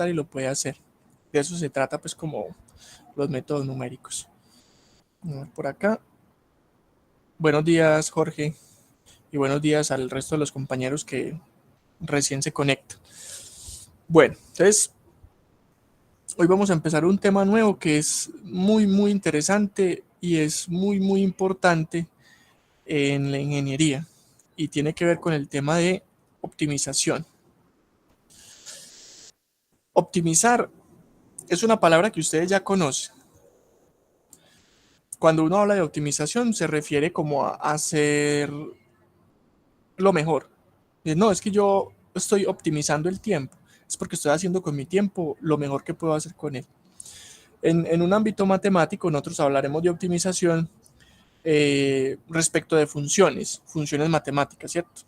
y lo puede hacer. De eso se trata pues como los métodos numéricos. A ver por acá. Buenos días, Jorge, y buenos días al resto de los compañeros que recién se conectan. Bueno, entonces hoy vamos a empezar un tema nuevo que es muy interesante y es muy importante en la ingeniería y tiene que ver con el tema de optimización. Optimizar es una palabra que ustedes ya conocen. Cuando uno habla de optimización se refiere como a hacer lo mejor. No, es que yo estoy optimizando el tiempo. Es porque estoy haciendo con mi tiempo lo mejor que puedo hacer con él. En un ámbito matemático nosotros hablaremos de optimización respecto de funciones matemáticas, ¿cierto?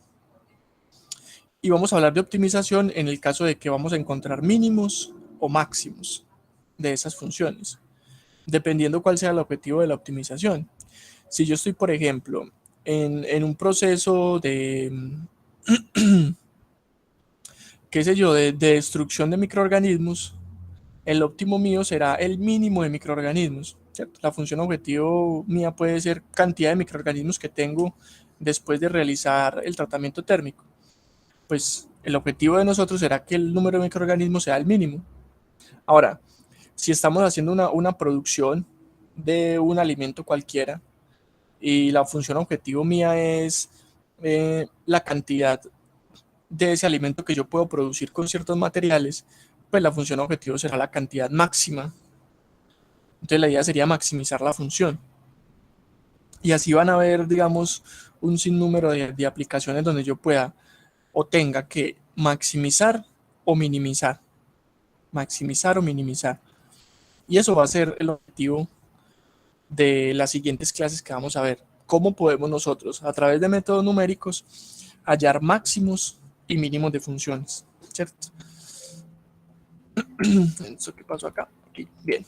Y vamos a hablar de optimización en el caso de que vamos a encontrar mínimos o máximos de esas funciones, dependiendo cuál sea el objetivo de la optimización. Si yo estoy, por ejemplo, en un proceso de, qué sé yo, de destrucción de microorganismos, el óptimo mío será el mínimo de microorganismos, ¿cierto? La función objetivo mía puede ser cantidad de microorganismos que tengo después de realizar el tratamiento térmico. Pues el objetivo de nosotros será que el número de microorganismos sea el mínimo. Ahora, si estamos haciendo una producción de un alimento cualquiera y la función objetivo mía es la cantidad de ese alimento que yo puedo producir con ciertos materiales, pues la función objetivo será la cantidad máxima. Entonces la idea sería maximizar la función. Y así van a haber, digamos, un sinnúmero de aplicaciones donde yo pueda o tenga que maximizar o minimizar. Maximizar o minimizar. Y eso va a ser el objetivo de las siguientes clases que vamos a ver. Cómo podemos nosotros, a través de métodos numéricos, hallar máximos y mínimos de funciones, ¿cierto? ¿Eso qué pasó acá? Aquí, bien.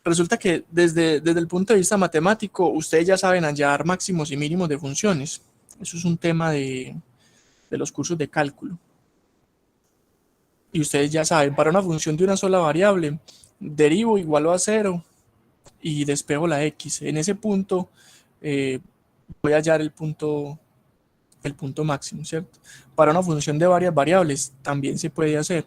Resulta que desde el punto de vista matemático, ustedes ya saben hallar máximos y mínimos de funciones. Eso es un tema de los cursos de cálculo. Y ustedes ya saben, para una función de una sola variable, derivo igual a 0 y despejo la x. En ese punto voy a hallar el punto máximo, ¿cierto? Para una función de varias variables también se puede hacer.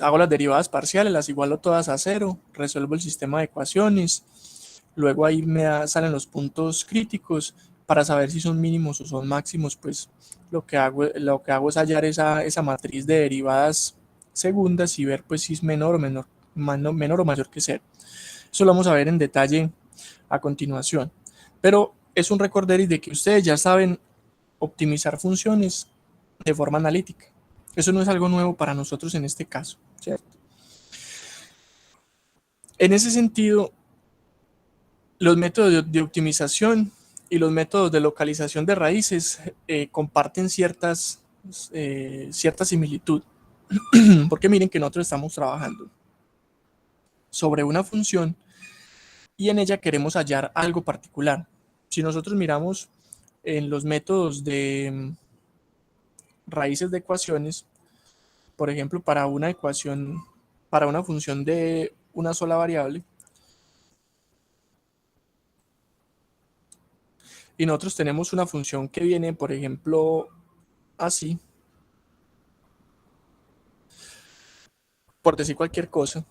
Hago las derivadas parciales, las igualo todas a 0, resuelvo el sistema de ecuaciones, luego ahí salen los puntos críticos para saber si son mínimos o son máximos. Pues lo que hago es hallar esa matriz de derivadas segundas y ver pues si es menor o mayor que 0. Eso lo vamos a ver en detalle a continuación, pero es un recorderis de que ustedes ya saben optimizar funciones de forma analítica. Eso no es algo nuevo para nosotros en este caso, ¿cierto? En ese sentido, los métodos de optimización y los métodos de localización de raíces comparten cierta similitud, porque miren que nosotros estamos trabajando sobre una función y en ella queremos hallar algo particular. Si nosotros miramos en los métodos de raíces de ecuaciones, por ejemplo, para una ecuación, para una función de una sola variable, y nosotros tenemos una función que viene, por ejemplo, así, por decir cualquier cosa,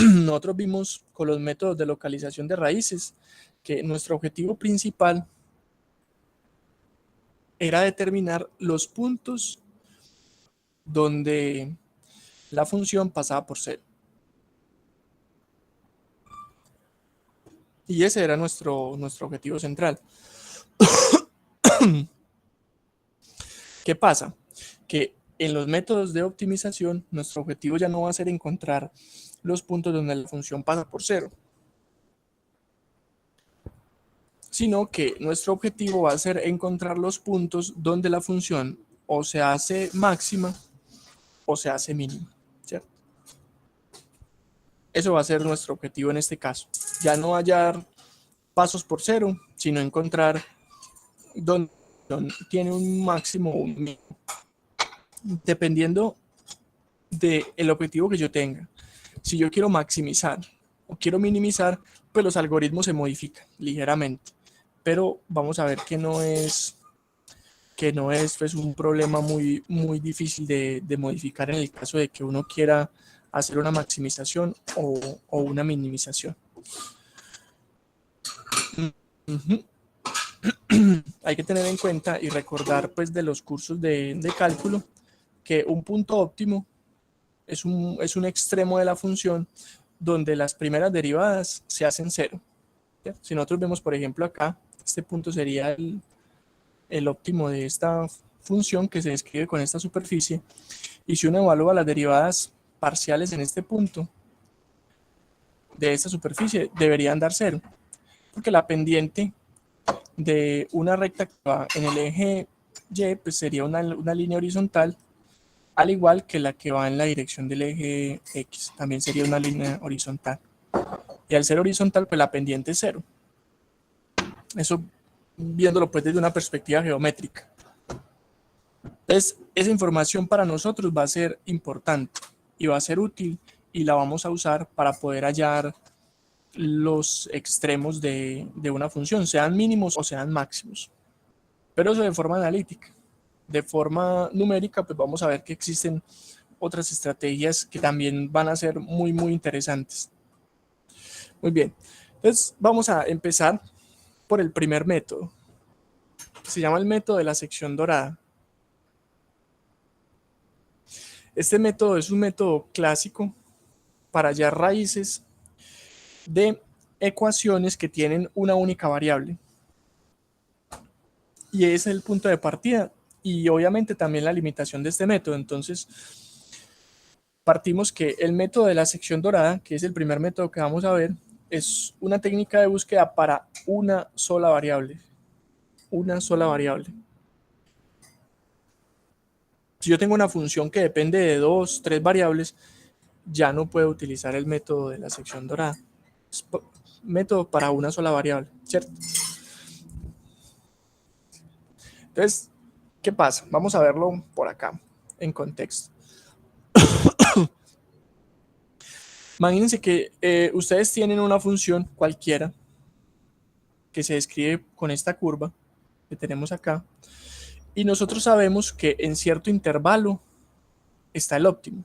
nosotros vimos con los métodos de localización de raíces que nuestro objetivo principal era determinar los puntos donde la función pasaba por 0. Y ese era nuestro objetivo central. ¿Qué pasa? Que en los métodos de optimización, nuestro objetivo ya no va a ser encontrar los puntos donde la función pasa por 0, sino que nuestro objetivo va a ser encontrar los puntos donde la función o se hace máxima o se hace mínima, ¿cierto? Eso va a ser nuestro objetivo en este caso. Ya no hallar pasos por 0, sino encontrar donde tiene un máximo o un mínimo. dependiendo del objetivo que yo tenga. Si yo quiero maximizar o quiero minimizar, pues los algoritmos se modifican ligeramente. Pero vamos a ver que no es pues, un problema muy difícil de modificar en el caso de que uno quiera hacer una maximización o una minimización. Hay que tener en cuenta y recordar pues de los cursos de cálculo que un punto óptimo es un extremo de la función donde las primeras derivadas se hacen cero. ¿Cierto? Si nosotros vemos, por ejemplo, acá, este punto sería el óptimo de esta función que se describe con esta superficie, y si uno evalúa las derivadas parciales en este punto de esta superficie, deberían dar cero, porque la pendiente de una recta que va en el eje Y pues sería una línea horizontal, al igual que la que va en la dirección del eje X, también sería una línea horizontal. Y al ser horizontal, pues la pendiente es cero. Eso viéndolo pues desde una perspectiva geométrica. Entonces, esa información para nosotros va a ser importante y va a ser útil y la vamos a usar para poder hallar los extremos de una función, sean mínimos o sean máximos. Pero eso de forma analítica. De forma numérica, pues vamos a ver que existen otras estrategias que también van a ser muy interesantes. Muy bien. Entonces, vamos a empezar por el primer método. Se llama el método de la sección dorada. Este método es un método clásico para hallar raíces de ecuaciones que tienen una única variable. Y ese es el punto de partida y obviamente también la limitación de este método. Entonces, partimos que el método de la sección dorada, que es el primer método que vamos a ver, es una técnica de búsqueda para una sola variable. Una sola variable. Si yo tengo una función que depende de 2, 3 variables, ya no puedo utilizar el método de la sección dorada. Es método para una sola variable, ¿cierto? Entonces, ¿qué pasa? Vamos a verlo por acá, en contexto. Imagínense que ustedes tienen una función cualquiera que se describe con esta curva que tenemos acá, y nosotros sabemos que en cierto intervalo está el óptimo.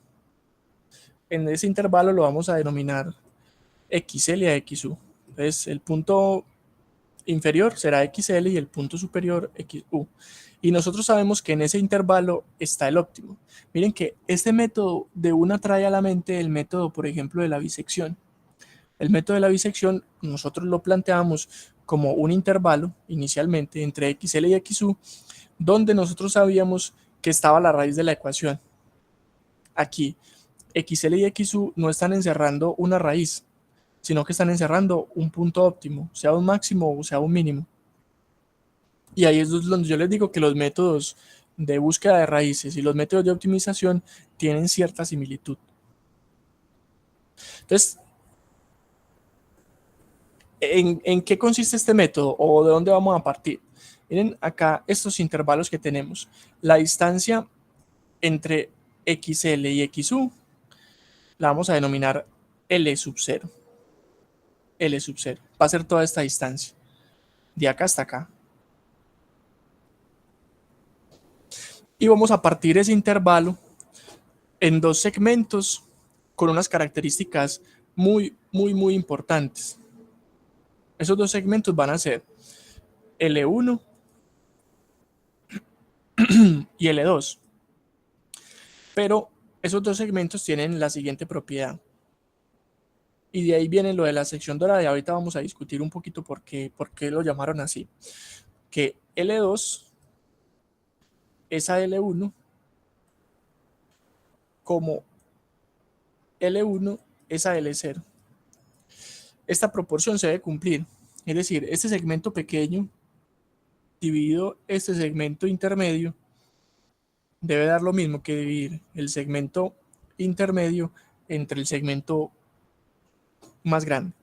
En ese intervalo lo vamos a denominar XL a XU. Entonces, el punto inferior será XL y el punto superior XU. Y nosotros sabemos que en ese intervalo está el óptimo. Miren que este método de una trae a la mente el método, por ejemplo, de la bisección. El método de la bisección nosotros lo planteamos como un intervalo inicialmente entre XL y XU, donde nosotros sabíamos que estaba la raíz de la ecuación. Aquí, XL y XU no están encerrando una raíz, sino que están encerrando un punto óptimo, sea un máximo o sea un mínimo. Y ahí es donde yo les digo que los métodos de búsqueda de raíces y los métodos de optimización tienen cierta similitud. Entonces, ¿en qué consiste este método o de dónde vamos a partir? Miren acá estos intervalos que tenemos. La distancia entre XL y XU la vamos a denominar L sub 0. L sub 0. Va a ser toda esta distancia. De acá hasta acá. Y vamos a partir ese intervalo en dos segmentos con unas características muy importantes. Esos dos segmentos van a ser L1 y L2. Pero esos dos segmentos tienen la siguiente propiedad. Y de ahí viene lo de la sección dorada y ahorita vamos a discutir un poquito por qué lo llamaron así. Que L2 es a L1 como L1 es a L0. Esta proporción se debe cumplir. Es decir, este segmento pequeño dividido este segmento intermedio debe dar lo mismo que dividir el segmento intermedio entre el segmento más grande.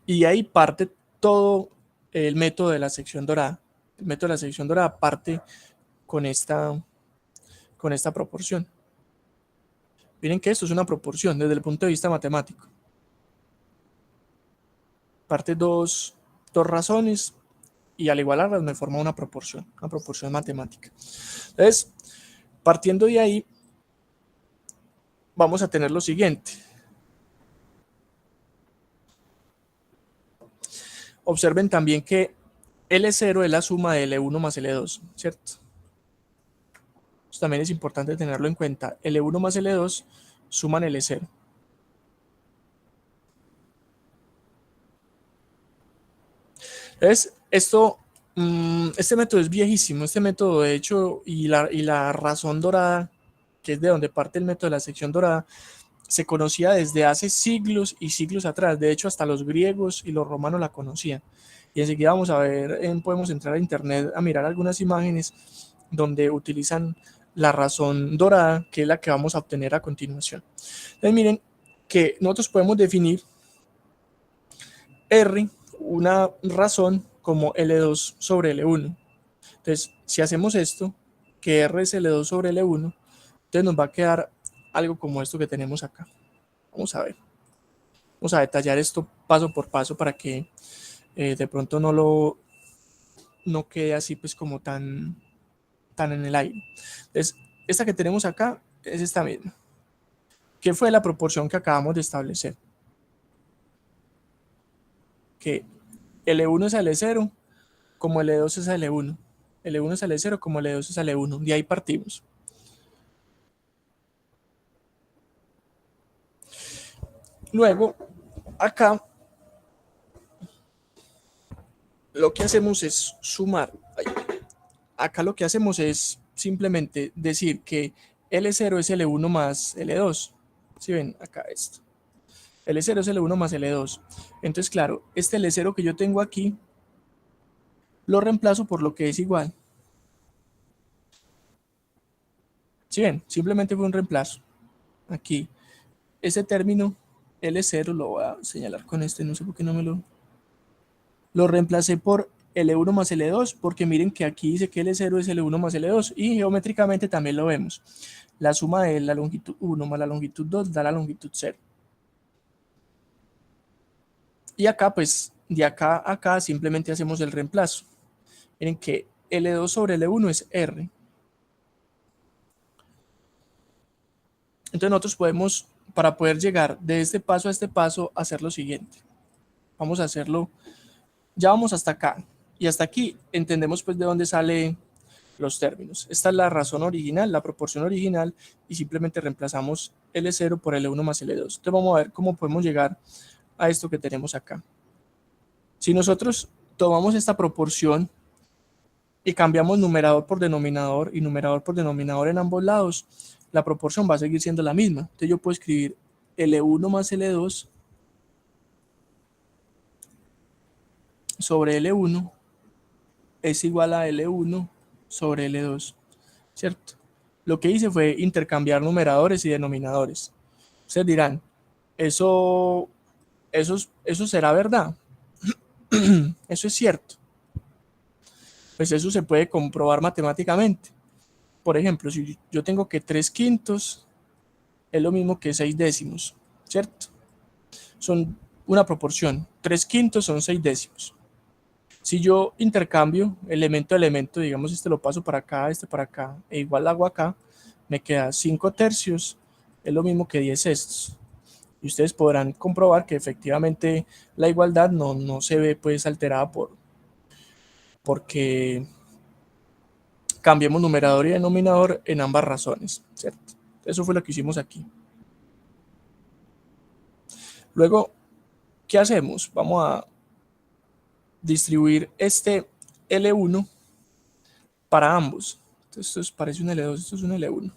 Y de ahí parte todo el método de la sección dorada. El método de la sección dorada parte con esta proporción. Miren que esto es una proporción desde el punto de vista matemático. Parte dos razones y al igualarlas me forma una proporción matemática. Entonces, partiendo de ahí, vamos a tener lo siguiente. Observen también que L0 es la suma de L1 más L2, ¿cierto? Eso también es importante tenerlo en cuenta. L1 más L2 suman L0. Entonces, este método es viejísimo. Este método, de hecho, y la razón dorada, que es de donde parte el método de la sección dorada, se conocía desde hace siglos y siglos atrás. De hecho, hasta los griegos y los romanos la conocían. Y enseguida vamos a ver, podemos entrar a internet a mirar algunas imágenes donde utilizan la razón dorada, que es la que vamos a obtener a continuación. Entonces miren que nosotros podemos definir R, una razón, como L2 sobre L1. Entonces, si hacemos esto, que R es L2 sobre L1, entonces nos va a quedar algo como esto que tenemos acá. Vamos a ver. Vamos a detallar esto paso por paso para que de pronto no quede así pues como tan en el aire. Entonces, esta que tenemos acá es esta misma, que fue la proporción que acabamos de establecer. Que L1 es a L0 como L2 es a L1. L1 es a L0 como L2 es a L1. De ahí partimos. Luego, acá, lo que hacemos es sumar. Acá lo que hacemos es simplemente decir que L0 es L1 más L2. ¿Sí ven? Acá esto. L0 es L1 más L2. Entonces, claro, este L0 que yo tengo aquí, lo reemplazo por lo que es igual. ¿Sí ven? Simplemente fue un reemplazo. Aquí, ese término L0 lo voy a señalar con este, no sé por qué no me lo reemplacé por L1 más L2, porque miren que aquí dice que L0 es L1 más L2 y geométricamente también lo vemos. La suma de la longitud 1 más la longitud 2 da la longitud 0. Y acá, pues, de acá a acá simplemente hacemos el reemplazo. Miren que L2 sobre L1 es R. Entonces nosotros podemos, para poder llegar de este paso a este paso, hacer lo siguiente. Vamos a hacerlo, ya vamos hasta acá. Y hasta aquí entendemos pues de dónde salen los términos. Esta es la razón original, la proporción original, y simplemente reemplazamos L0 por L1 más L2. Entonces vamos a ver cómo podemos llegar a esto que tenemos acá. Si nosotros tomamos esta proporción y cambiamos numerador por denominador y numerador por denominador en ambos lados, la proporción va a seguir siendo la misma. Entonces yo puedo escribir L1 más L2 sobre L1 es igual a L1 sobre L2, ¿cierto? Lo que hice fue intercambiar numeradores y denominadores. Ustedes dirán, eso será verdad. Eso es cierto. Pues eso se puede comprobar matemáticamente. Por ejemplo, si yo tengo que 3/5 es lo mismo que 6/10, ¿cierto? Son una proporción. 3/5 son 6/10. Si yo intercambio elemento a elemento, digamos, este lo paso para acá, este para acá, e igual lo hago acá, me queda 5/3, es lo mismo que 10/6. Y ustedes podrán comprobar que efectivamente la igualdad no se ve pues alterada porque cambiemos numerador y denominador en ambas razones, ¿cierto? Eso fue lo que hicimos aquí. Luego, ¿qué hacemos? Vamos a distribuir este L1 para ambos. Entonces, esto parece un L2, esto es un L1.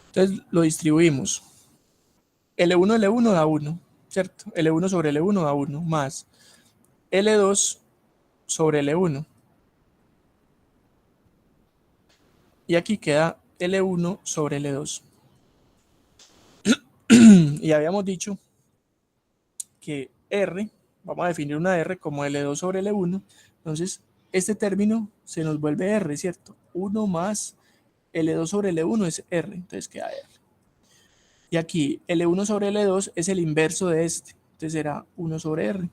Entonces lo distribuimos. L1, L1 da 1, ¿cierto? L1 sobre L1 da 1, más L2 sobre L1. Y aquí queda L1 sobre L2. Y habíamos dicho que R vamos a definir una R como L2 sobre L1, entonces este término se nos vuelve R, ¿cierto? 1 más L2 sobre L1 es R, entonces queda R. Y aquí L1 sobre L2 es el inverso de este, entonces será 1 sobre R.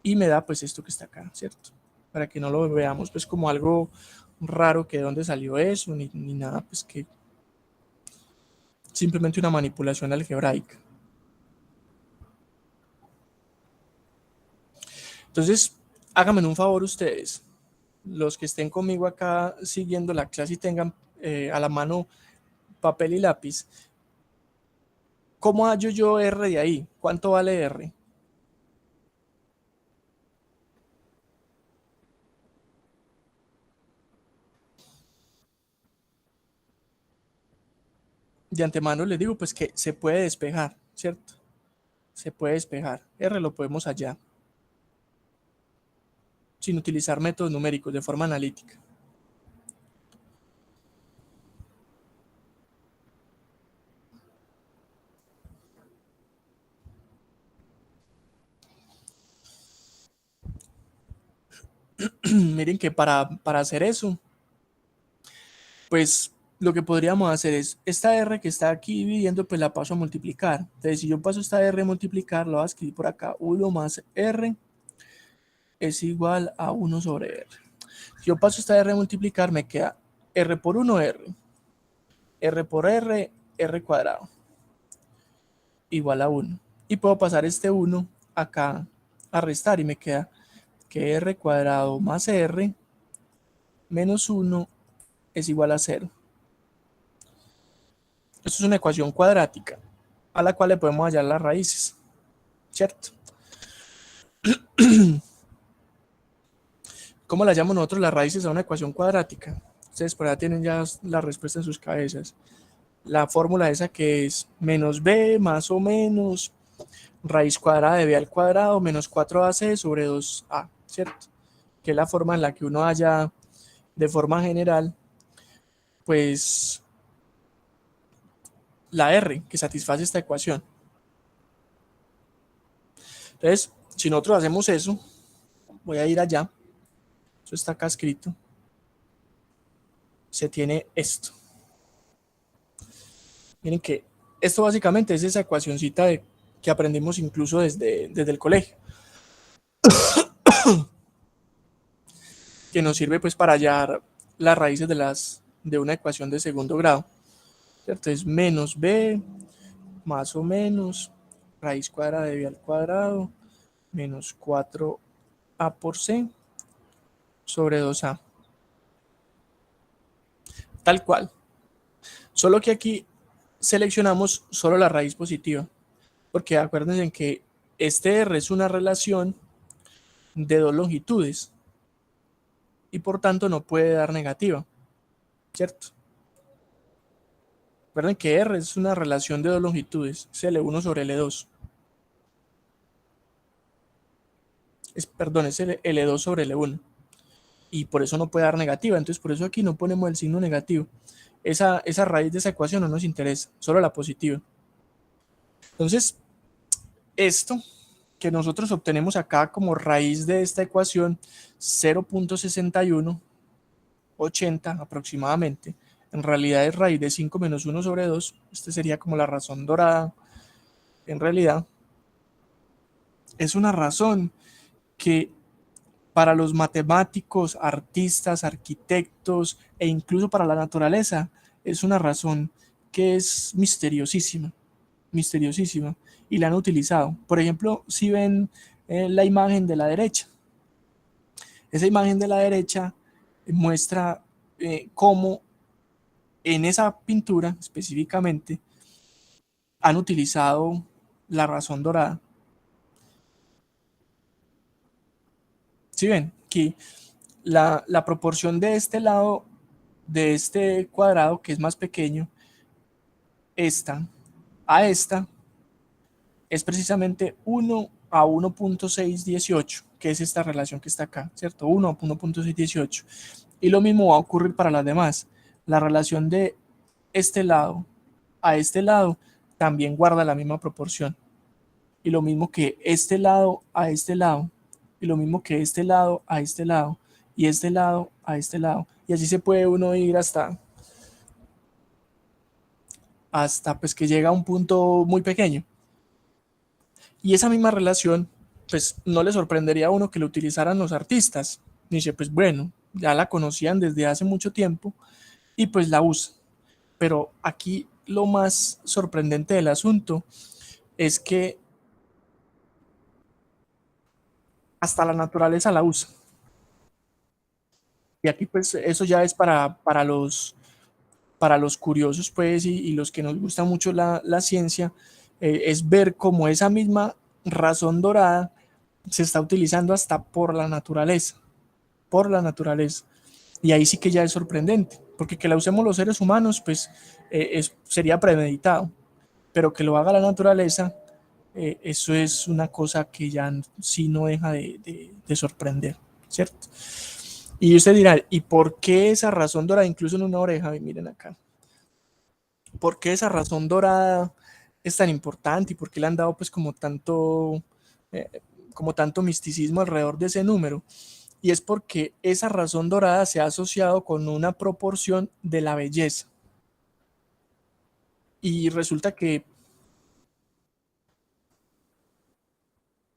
Y me da pues esto que está acá, ¿cierto? Para que no lo veamos pues como algo raro que de dónde salió eso, ni nada, pues que simplemente una manipulación algebraica. Entonces, háganme un favor ustedes, los que estén conmigo acá siguiendo la clase y tengan a la mano papel y lápiz, ¿cómo hallo yo R de ahí? ¿Cuánto vale R? De antemano les digo pues que se puede despejar, ¿cierto? Se puede despejar. R lo podemos hallar sin utilizar métodos numéricos de forma analítica. Miren que para hacer eso, pues lo que podríamos hacer es, esta R que está aquí dividiendo, pues la paso a multiplicar. Entonces, si yo paso esta R a multiplicar, lo voy a escribir por acá, 1 más R es igual a 1 sobre R. Si yo paso esta R a multiplicar, me queda R por 1, R. R por R, R cuadrado, igual a 1. Y puedo pasar este 1 acá a restar y me queda que R cuadrado más R menos 1 es igual a 0. Esto es una ecuación cuadrática a la cual le podemos hallar las raíces, ¿cierto? ¿Cómo la llamamos nosotros las raíces a una ecuación cuadrática? Ustedes por allá tienen ya la respuesta en sus cabezas. La fórmula esa que es menos b más o menos raíz cuadrada de b al cuadrado menos 4ac sobre 2a, ¿cierto? Que es la forma en la que uno halla de forma general, pues, la r que satisface esta ecuación. Entonces, si nosotros hacemos eso, voy a ir allá, eso está acá escrito, se tiene esto. Miren que esto básicamente es esa ecuacioncita que aprendimos incluso desde el colegio, que nos sirve pues para hallar las raíces de una ecuación de segundo grado, ¿cierto? Es menos b más o menos raíz cuadrada de b al cuadrado menos 4a por c sobre 2a. Tal cual. Solo que aquí seleccionamos solo la raíz positiva, porque acuérdense en que este R es una relación de dos longitudes y por tanto no puede dar negativa, ¿cierto? Recuerden que R es una relación de dos longitudes, es L1 sobre L2. Perdón, es L2 sobre L1. Y por eso no puede dar negativa, entonces por eso aquí no ponemos el signo negativo. Esa raíz de esa ecuación no nos interesa, solo la positiva. Entonces, esto que nosotros obtenemos acá como raíz de esta ecuación, 0.6180 aproximadamente, en realidad es raíz de 5 menos 1 sobre 2, este sería como la razón dorada, en realidad es una razón que para los matemáticos, artistas, arquitectos e incluso para la naturaleza es una razón que es misteriosísima, misteriosísima, y la han utilizado. Por ejemplo, si ven la imagen de la derecha, esa imagen de la derecha muestra cómo en esa pintura específicamente han utilizado la razón dorada. Si ven, aquí la proporción de este lado, de este cuadrado que es más pequeño, esta a esta, es precisamente 1 a 1.618, que es esta relación que está acá, ¿cierto? 1 a 1.618. Y lo mismo va a ocurrir para las demás. La relación de este lado a este lado también guarda la misma proporción. y lo mismo que este lado a este lado, y lo mismo que este lado a este lado, y este lado a este lado. Y así se puede uno ir hasta pues que llega a un punto muy pequeño. Y esa misma relación, pues no le sorprendería a uno que lo utilizaran los artistas. Dice, pues bueno, ya la conocían desde hace mucho tiempo y pues la usan. Pero aquí lo más sorprendente del asunto es que hasta la naturaleza la usa. Y aquí pues eso ya es para los curiosos pues y los que nos gusta mucho la ciencia, es ver cómo esa misma razón dorada se está utilizando hasta por la naturaleza. Y ahí sí que ya es sorprendente, porque que la usemos los seres humanos pues sería premeditado, pero que lo haga la naturaleza, eso es una cosa que ya sí no deja de sorprender, ¿cierto? Y usted dirá, ¿y por qué esa razón dorada, incluso en una oreja? Miren acá, ¿por qué esa razón dorada es tan importante y por qué le han dado pues eh, como tanto misticismo alrededor de ese número? Y es porque esa razón dorada se ha asociado con una proporción de la belleza. Y resulta que,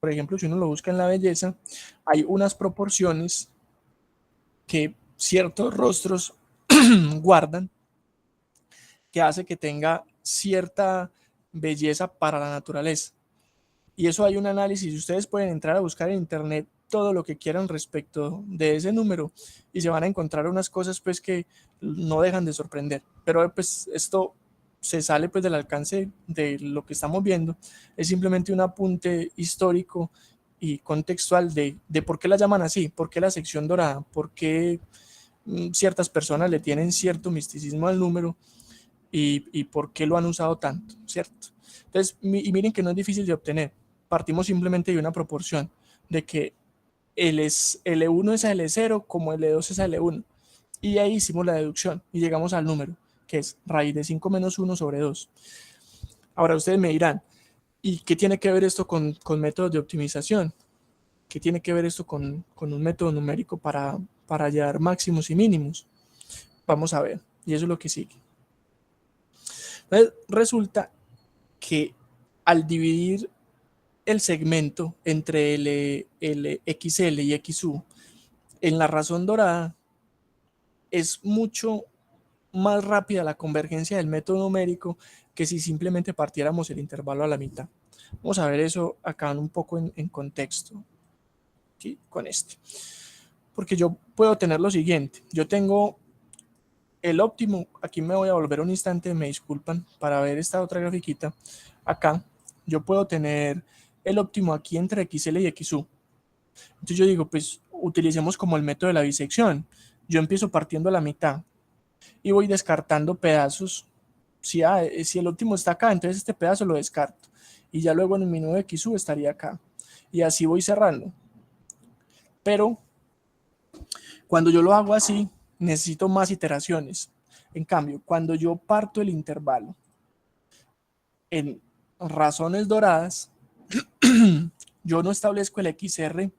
por ejemplo, si uno lo busca en la belleza, hay unas proporciones que ciertos rostros guardan que hace que tenga cierta belleza para la naturaleza. Y eso hay un análisis, ustedes pueden entrar a buscar en internet todo lo que quieran respecto de ese número y se van a encontrar unas cosas pues que no dejan de sorprender. Pero pues esto se sale pues del alcance de lo que estamos viendo, es simplemente un apunte histórico y contextual de por qué la llaman así, por qué la sección dorada, por qué ciertas personas le tienen cierto misticismo al número y por qué lo han usado tanto, ¿cierto? Entonces, y miren que no es difícil de obtener. Partimos simplemente de una proporción de que L1 es a L0 como L2 es a L1. Y ahí hicimos la deducción y llegamos al número, que es raíz de 5 menos 1 sobre 2. Ahora ustedes me dirán, ¿y qué tiene que ver esto con métodos de optimización? ¿Qué tiene que ver esto con un método numérico para hallar máximos y mínimos? Vamos a ver, y eso es lo que sigue. Entonces, resulta que al dividir el segmento entre el XL y XU en la razón dorada, es mucho más rápida la convergencia del método numérico que si simplemente partiéramos el intervalo a la mitad. Vamos a ver eso acá un poco en contexto, ¿sí? Con este. Porque yo puedo tener lo siguiente, yo tengo el óptimo, aquí me voy a volver un instante, me disculpan, para ver esta otra grafiquita. Acá yo puedo tener el óptimo aquí entre XL y XU. Entonces yo digo, pues utilicemos como el método de la bisección. Yo empiezo partiendo a la mitad y voy descartando pedazos. Si el óptimo está acá, entonces este pedazo lo descarto. Y ya luego en el minuto de XU estaría acá. Y así voy cerrando. Pero cuando yo lo hago así, necesito más iteraciones. En cambio, cuando yo parto el intervalo en razones doradas, yo no establezco el XR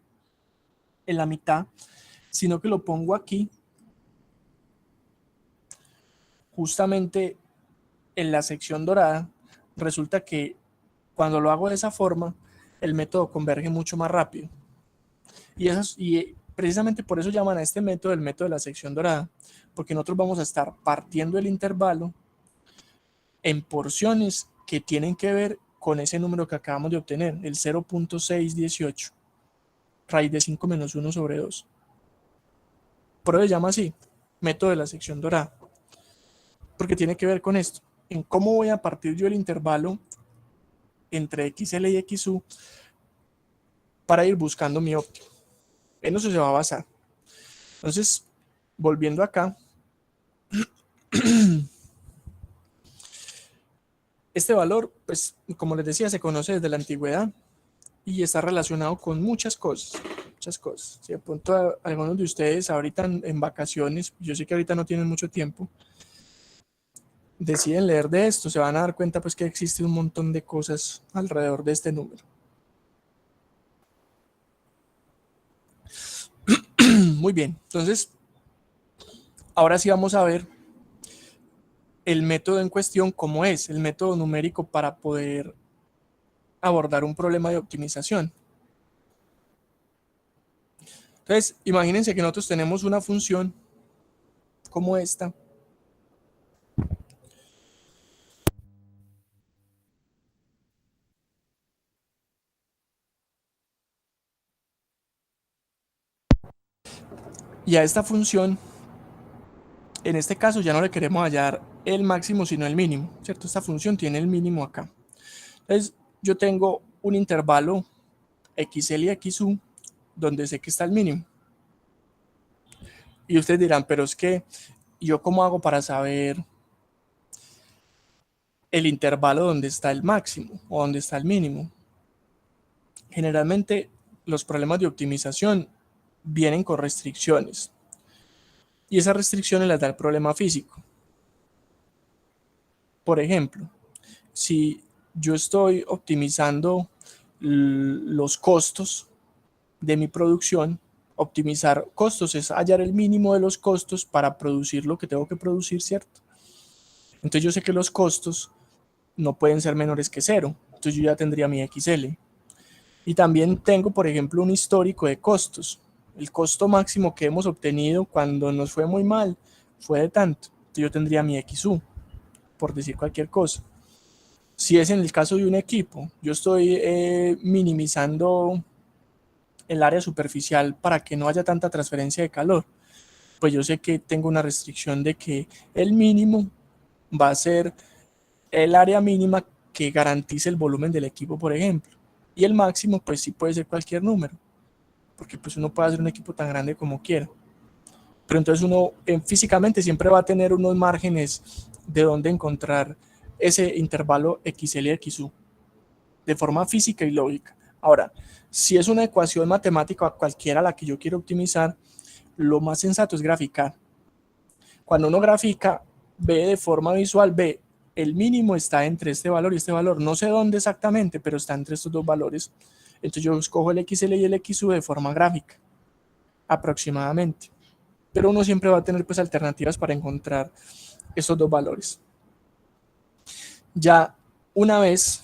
en la mitad, sino que lo pongo aquí, justamente en la sección dorada. Resulta que cuando lo hago de esa forma, el método converge mucho más rápido. Y precisamente por eso llaman a este método el método de la sección dorada, porque nosotros vamos a estar partiendo el intervalo en porciones que tienen que ver con ese número que acabamos de obtener, el 0.618, raíz de 5 menos 1 sobre 2. Por eso se llama así, método de la sección dorada, porque tiene que ver con esto, en cómo voy a partir yo el intervalo entre XL y XU para ir buscando mi óptimo. En eso se va a basar. Entonces, volviendo acá, este valor, pues, como les decía, se conoce desde la antigüedad y está relacionado con muchas cosas. Muchas cosas. Si de pronto algunos de ustedes ahorita en vacaciones, yo sé que ahorita no tienen mucho tiempo, deciden leer de esto, se van a dar cuenta pues que existe un montón de cosas alrededor de este número. Muy bien, entonces ahora sí vamos a ver el método en cuestión, cómo es el método numérico para poder abordar un problema de optimización. Entonces, imagínense que nosotros tenemos una función como esta, y a esta función, en este caso ya no le queremos hallar el máximo sino el mínimo, ¿cierto? Esta función tiene el mínimo acá. Entonces, yo tengo un intervalo xl y xu donde sé que está el mínimo. Y ustedes dirán, pero es que yo cómo hago para saber el intervalo donde está el máximo o donde está el mínimo. Generalmente los problemas de optimización vienen con restricciones y esas restricciones las da el problema físico. Por ejemplo, si yo estoy optimizando los costos de mi producción, optimizar costos es hallar el mínimo de los costos para producir lo que tengo que producir, ¿cierto? Entonces yo sé que los costos no pueden ser menores que cero, entonces yo ya tendría mi XL. Y también tengo, por ejemplo, un histórico de costos. El costo máximo que hemos obtenido cuando nos fue muy mal fue de tanto. Entonces yo tendría mi XU, por decir cualquier cosa. Si es en el caso de un equipo, yo estoy minimizando el área superficial para que no haya tanta transferencia de calor, pues yo sé que tengo una restricción de que el mínimo va a ser el área mínima que garantice el volumen del equipo, por ejemplo. Y el máximo, pues sí puede ser cualquier número, porque pues uno puede hacer un equipo tan grande como quiera. Pero entonces uno físicamente siempre va a tener unos márgenes de donde encontrar ese intervalo XL y XU, de forma física y lógica. Ahora, si es una ecuación matemática cualquiera la que yo quiero optimizar, lo más sensato es graficar. Cuando uno grafica, ve de forma visual, ve el mínimo está entre este valor y este valor. No sé dónde exactamente, pero está entre estos dos valores. Entonces yo escojo el XL y el XU de forma gráfica, aproximadamente. Pero uno siempre va a tener pues alternativas para encontrar esos dos valores. Ya una vez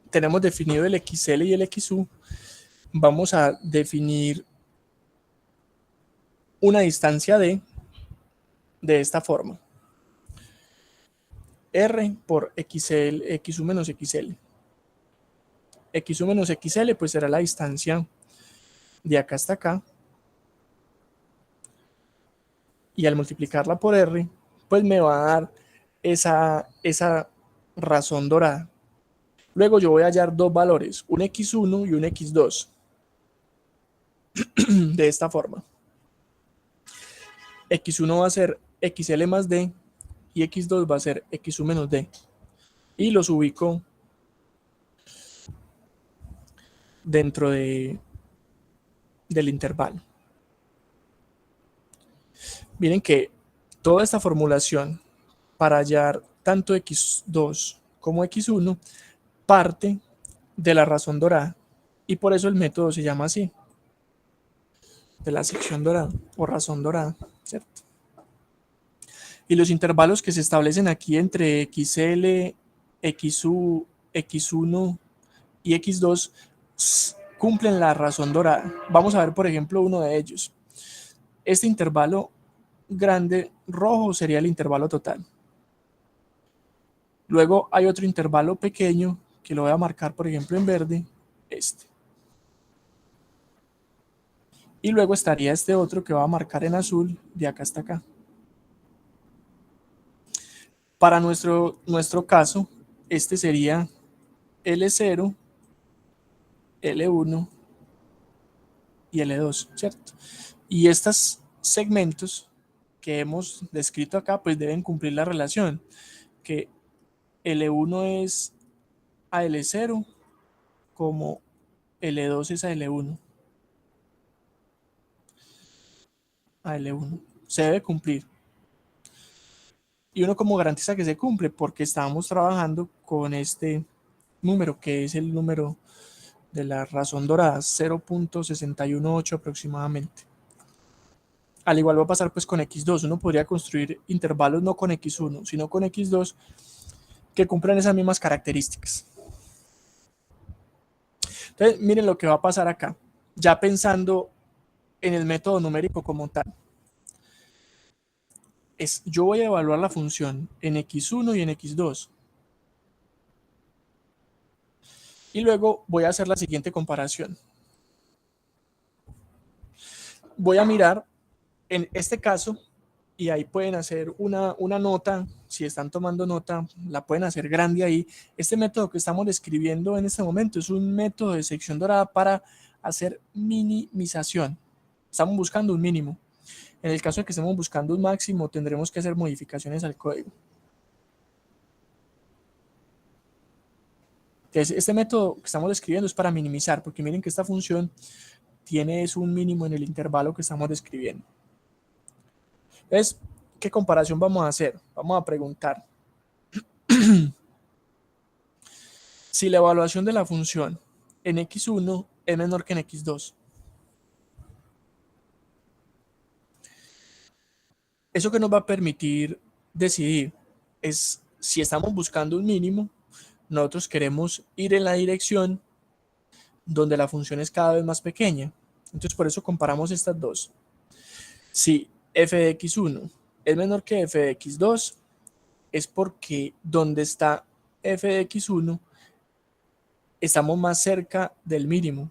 tenemos definido el XL y el XU, vamos a definir una distancia de esta forma. R por XL, XU menos XL. XU menos XL pues será la distancia de acá hasta acá. Y al multiplicarla por R, pues me va a dar esa razón dorada. Luego yo voy a hallar dos valores, un X1 y un X2. De esta forma. X1 va a ser XL más D y X2 va a ser XU menos D. Y los ubico dentro del intervalo. Miren que toda esta formulación para hallar tanto X2 como X1 parte de la razón dorada. Y por eso el método se llama así, de la sección dorada o razón dorada, ¿cierto? Y los intervalos que se establecen aquí entre XL, XU, X1 y X2 cumplen la razón dorada. Vamos a ver, por ejemplo, uno de ellos. Este intervalo grande rojo sería el intervalo total. Luego hay otro intervalo pequeño que lo voy a marcar, por ejemplo, en verde, este. Y luego estaría este otro que va a marcar en azul de acá hasta acá. Para nuestro caso, este sería L0, L1 y L2, ¿cierto? Y estos segmentos que hemos descrito acá, pues deben cumplir la relación, que L1 es a L0 como L2 es a L1. A L1. Se debe cumplir. Y uno como garantiza que se cumple porque estamos trabajando con este número, que es el número de la razón dorada, 0.618 aproximadamente. Al igual va a pasar pues con x2, uno podría construir intervalos no con x1, sino con x2 que cumplan esas mismas características. Entonces, miren lo que va a pasar acá, ya pensando en el método numérico como tal. Yo voy a evaluar la función en x1 y en x2. Y luego voy a hacer la siguiente comparación. Voy a mirar en este caso, y ahí pueden hacer una nota, si están tomando nota, la pueden hacer grande ahí. Este método que estamos describiendo en este momento es un método de sección dorada para hacer minimización. Estamos buscando un mínimo. En el caso de que estemos buscando un máximo, tendremos que hacer modificaciones al código. Entonces, este método que estamos describiendo es para minimizar, porque miren que esta función tiene un mínimo en el intervalo que estamos describiendo. Entonces, ¿qué comparación vamos a hacer? Vamos a preguntar si la evaluación de la función en x1 es menor que en x2. Eso que nos va a permitir decidir es si estamos buscando un mínimo, nosotros queremos ir en la dirección donde la función es cada vez más pequeña. Entonces por eso comparamos estas dos. Si f de x1 es menor que f de x2, es porque donde está f de x1 estamos más cerca del mínimo,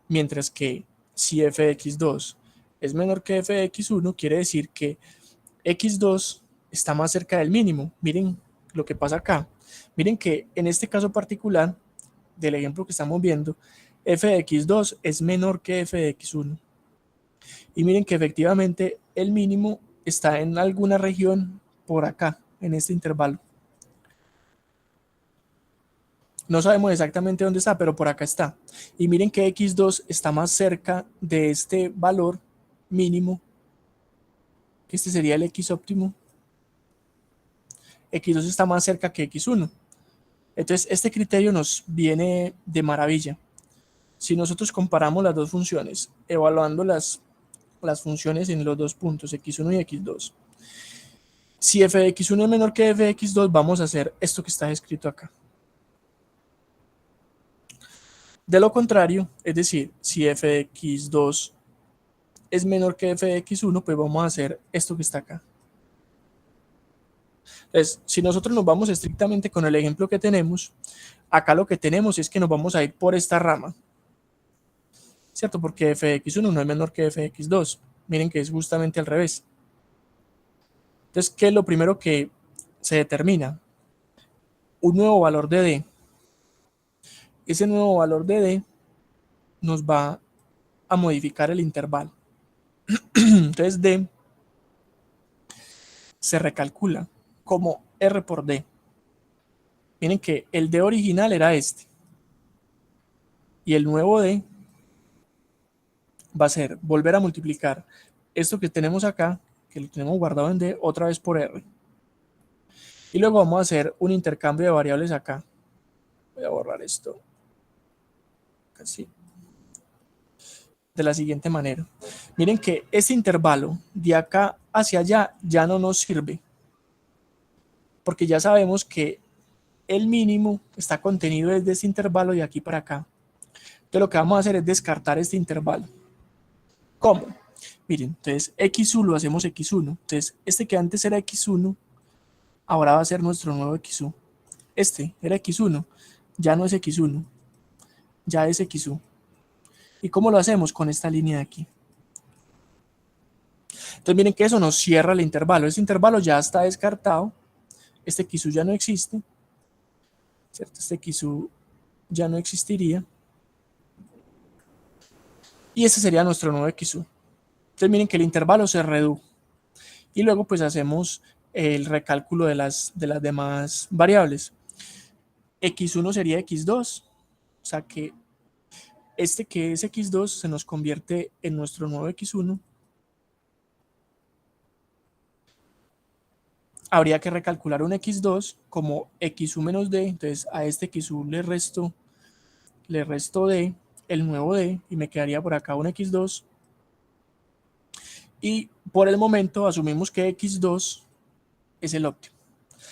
mientras que si f de x2 es menor que f de x1, quiere decir que x2 está más cerca del mínimo. Miren lo que pasa acá. Miren que en este caso particular del ejemplo que estamos viendo, f de x2 es menor que f de x1. Y miren que efectivamente el mínimo está en alguna región por acá, en este intervalo. No sabemos exactamente dónde está, pero por acá está. Y miren que x2 está más cerca de este valor mínimo, que este sería el x óptimo. x2 está más cerca que x1. Entonces, este criterio nos viene de maravilla. Si nosotros comparamos las dos funciones, evaluando las funciones en los dos puntos, x1 y x2, si f de x1 es menor que f de x2, vamos a hacer esto que está escrito acá. De lo contrario, es decir, si f de x2 es menor que f de x1, pues vamos a hacer esto que está acá. Entonces, si nosotros nos vamos estrictamente con el ejemplo que tenemos, acá lo que tenemos es que nos vamos a ir por esta rama, ¿cierto? Porque f de x1 no es menor que f de x2. Miren que es justamente al revés. Entonces, ¿qué es lo primero que se determina? Un nuevo valor de d. Ese nuevo valor de d nos va a modificar el intervalo. Entonces, d se recalcula como r por d. Miren que el d original era este. Y el nuevo d va a ser volver a multiplicar esto que tenemos acá, que lo tenemos guardado en d, otra vez por r. Y luego vamos a hacer un intercambio de variables acá. Voy a borrar esto. Así. De la siguiente manera. Miren que este intervalo de acá hacia allá ya no nos sirve. Porque ya sabemos que el mínimo está contenido desde este intervalo de aquí para acá. Entonces lo que vamos a hacer es descartar este intervalo. ¿Cómo? Miren, entonces x1 lo hacemos x1. Entonces este que antes era x1, ahora va a ser nuestro nuevo x1. Este era x1, ya no es x1, ya es x1. ¿Y cómo lo hacemos? Con esta línea de aquí. Entonces miren que eso nos cierra el intervalo. Este intervalo ya está descartado. Este x1 ya no existe. ¿Cierto? Este x1 ya no existiría. Y este sería nuestro nuevo x1. Entonces miren que el intervalo se redujo. Y luego pues hacemos el recálculo de las demás variables. x1 sería x2. O sea que este que es x2 se nos convierte en nuestro nuevo x1. Habría que recalcular un x2 como x1 menos d. Entonces a este x1 le resto le resto d, el nuevo d, y me quedaría por acá un x2. Y por el momento asumimos que x2 es el óptimo.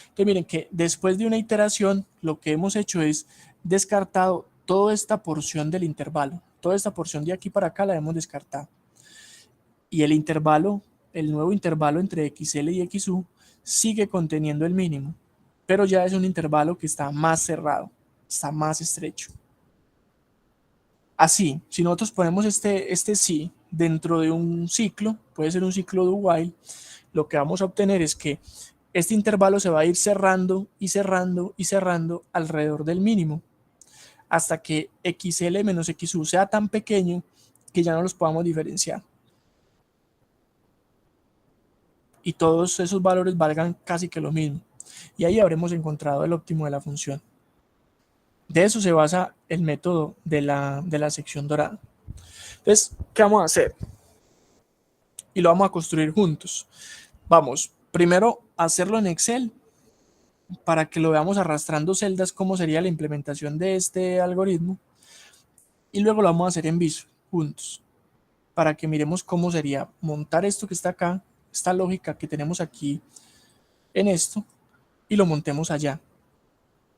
Entonces miren que después de una iteración lo que hemos hecho es descartado toda esta porción del intervalo. Toda esta porción de aquí para acá la hemos descartado. Y el intervalo, el nuevo intervalo entre xl y xu sigue conteniendo el mínimo, pero ya es un intervalo que está más cerrado, está más estrecho. Así, si nosotros ponemos este sí dentro de un ciclo, puede ser un ciclo do while, lo que vamos a obtener es que este intervalo se va a ir cerrando y cerrando y cerrando alrededor del mínimo, hasta que xl menos xu sea tan pequeño que ya no los podamos diferenciar. Y todos esos valores valgan casi que lo mismo. Y ahí habremos encontrado el óptimo de la función. De eso se basa el método de la sección dorada. Entonces, ¿qué vamos a hacer? Y lo vamos a construir juntos. Vamos, primero a hacerlo en Excel para que lo veamos arrastrando celdas, cómo sería la implementación de este algoritmo. Y luego lo vamos a hacer en Visual juntos, para que miremos cómo sería montar esto que está acá, esta lógica que tenemos aquí en esto, y lo montemos allá,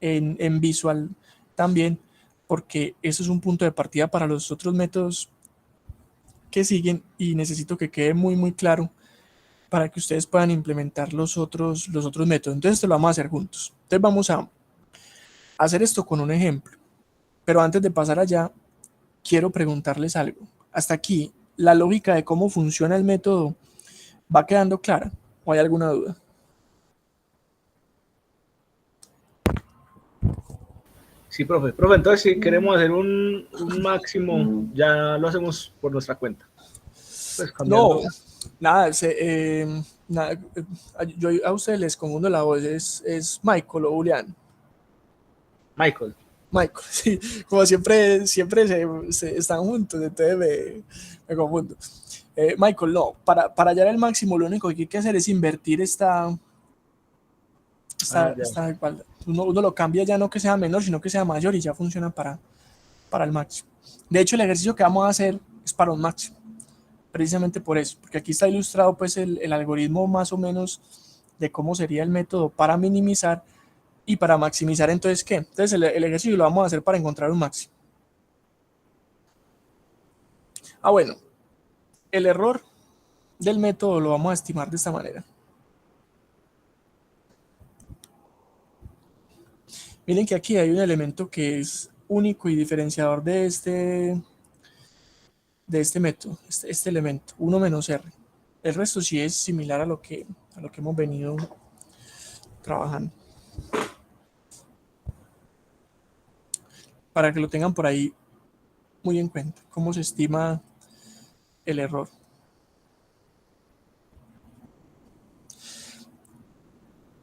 en Visual también, porque eso es un punto de partida para los otros métodos que siguen y necesito que quede muy claro para que ustedes puedan implementar los otros métodos. Entonces esto lo vamos a hacer juntos. Entonces vamos a hacer esto con un ejemplo. Pero antes de pasar allá, quiero preguntarles algo. Hasta aquí, ¿la lógica de cómo funciona el método va quedando clara? ¿O hay alguna duda? Sí, profe. Profe, entonces si queremos hacer un máximo, ya lo hacemos por nuestra cuenta. Pues cambiando. No, nada, yo a ustedes les confundo la voz, es Michael o Julián. Michael. Michael, sí, como siempre se están juntos, entonces me confundo. Michael, no, para hallar el máximo lo único que hay que hacer es invertir esta igualdad. Uno lo cambia ya no que sea menor, sino que sea mayor y ya funciona para el máximo. De hecho, el ejercicio que vamos a hacer es para un máximo, precisamente por eso, porque aquí está ilustrado pues el algoritmo más o menos de cómo sería el método para minimizar y para maximizar. Entonces, ¿qué? Entonces el ejercicio lo vamos a hacer para encontrar un máximo. Bueno, el error del método lo vamos a estimar de esta manera. Miren que aquí hay un elemento que es único y diferenciador de este método, este elemento, 1 menos r. El resto sí es similar a lo que hemos venido trabajando. Para que lo tengan por ahí muy en cuenta, cómo se estima el error.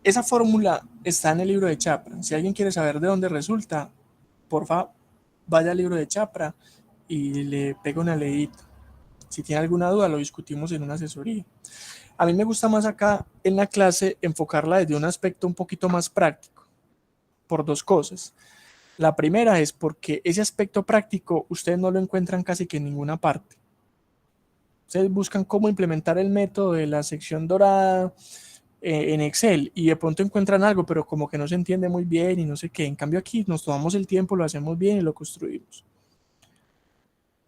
Esa fórmula está en el libro de Chapra. Si alguien quiere saber de dónde resulta, porfa, vaya al libro de Chapra y le pega una leidita. Si tiene alguna duda, lo discutimos en una asesoría. A mí me gusta más acá en la clase enfocarla desde un aspecto un poquito más práctico, por dos cosas. La primera es porque ese aspecto práctico ustedes no lo encuentran casi que en ninguna parte. Ustedes buscan cómo implementar el método de la sección dorada en Excel y de pronto encuentran algo, pero como que no se entiende muy bien y no sé qué. En cambio aquí nos tomamos el tiempo, lo hacemos bien y lo construimos.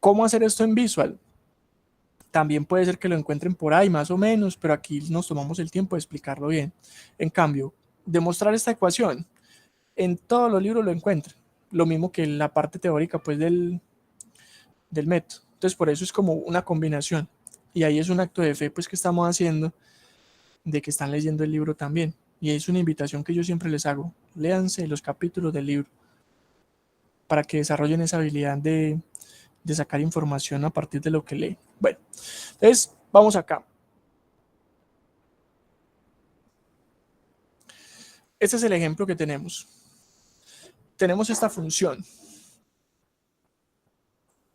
¿Cómo hacer esto en Visual? También puede ser que lo encuentren por ahí más o menos, pero aquí nos tomamos el tiempo de explicarlo bien. En cambio, demostrar esta ecuación, en todos los libros lo encuentran. Lo mismo que la parte teórica pues del método. Entonces por eso es como una combinación. Y ahí es un acto de fe pues que estamos haciendo de que están leyendo el libro también. Y es una invitación que yo siempre les hago. Léanse los capítulos del libro para que desarrollen esa habilidad de sacar información a partir de lo que leen. Bueno, entonces vamos acá. Este es el ejemplo que tenemos. Tenemos esta función.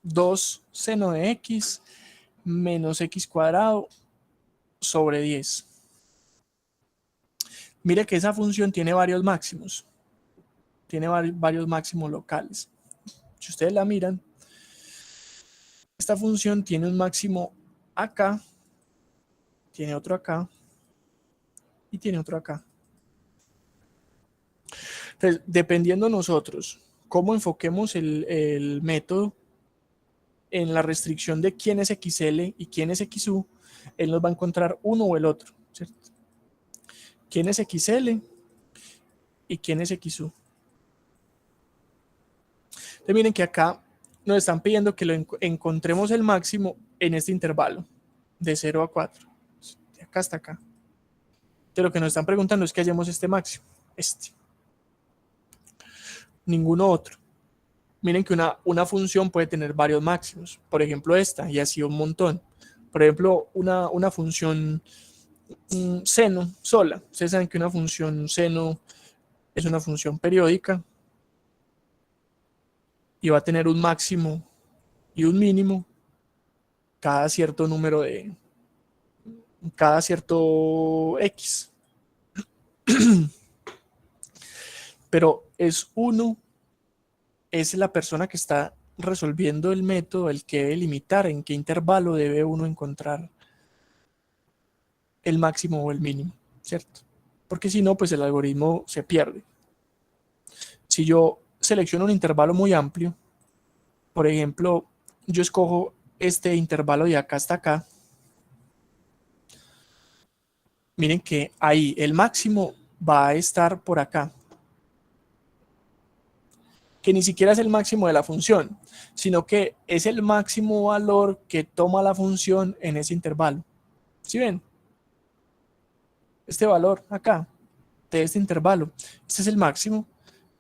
2 seno de x menos x cuadrado sobre 10. Mire que esa función tiene varios máximos. Tiene varios máximos locales. Si ustedes la miran, esta función tiene un máximo acá, tiene otro acá y tiene otro acá. Entonces, dependiendo nosotros cómo enfoquemos el método en la restricción de quién es XL y quién es XU, él nos va a encontrar uno o el otro, ¿cierto? ¿Quién es XL y quién es XU? Entonces miren que acá nos están pidiendo que encontremos el máximo en este intervalo de 0 a 4, de acá hasta acá. Entonces lo que nos están preguntando es que hallemos este máximo, ninguno otro. Miren que una función puede tener varios máximos, por ejemplo esta, y así un montón. Por ejemplo, una función seno sola. Ustedes saben que una función seno es una función periódica y va a tener un máximo y un mínimo cada cierto número de, cada cierto X. Pero es la persona que está resolviendo el método el que debe limitar en qué intervalo debe uno encontrar el máximo o el mínimo, ¿cierto? Porque si no, pues el algoritmo se pierde. Si yo selecciono un intervalo muy amplio, por ejemplo, yo escojo este intervalo de acá hasta acá, miren que ahí el máximo va a estar por acá, que ni siquiera es el máximo de la función, sino que es el máximo valor que toma la función en ese intervalo. ¿Sí ven? Este valor acá, de este intervalo, este es el máximo,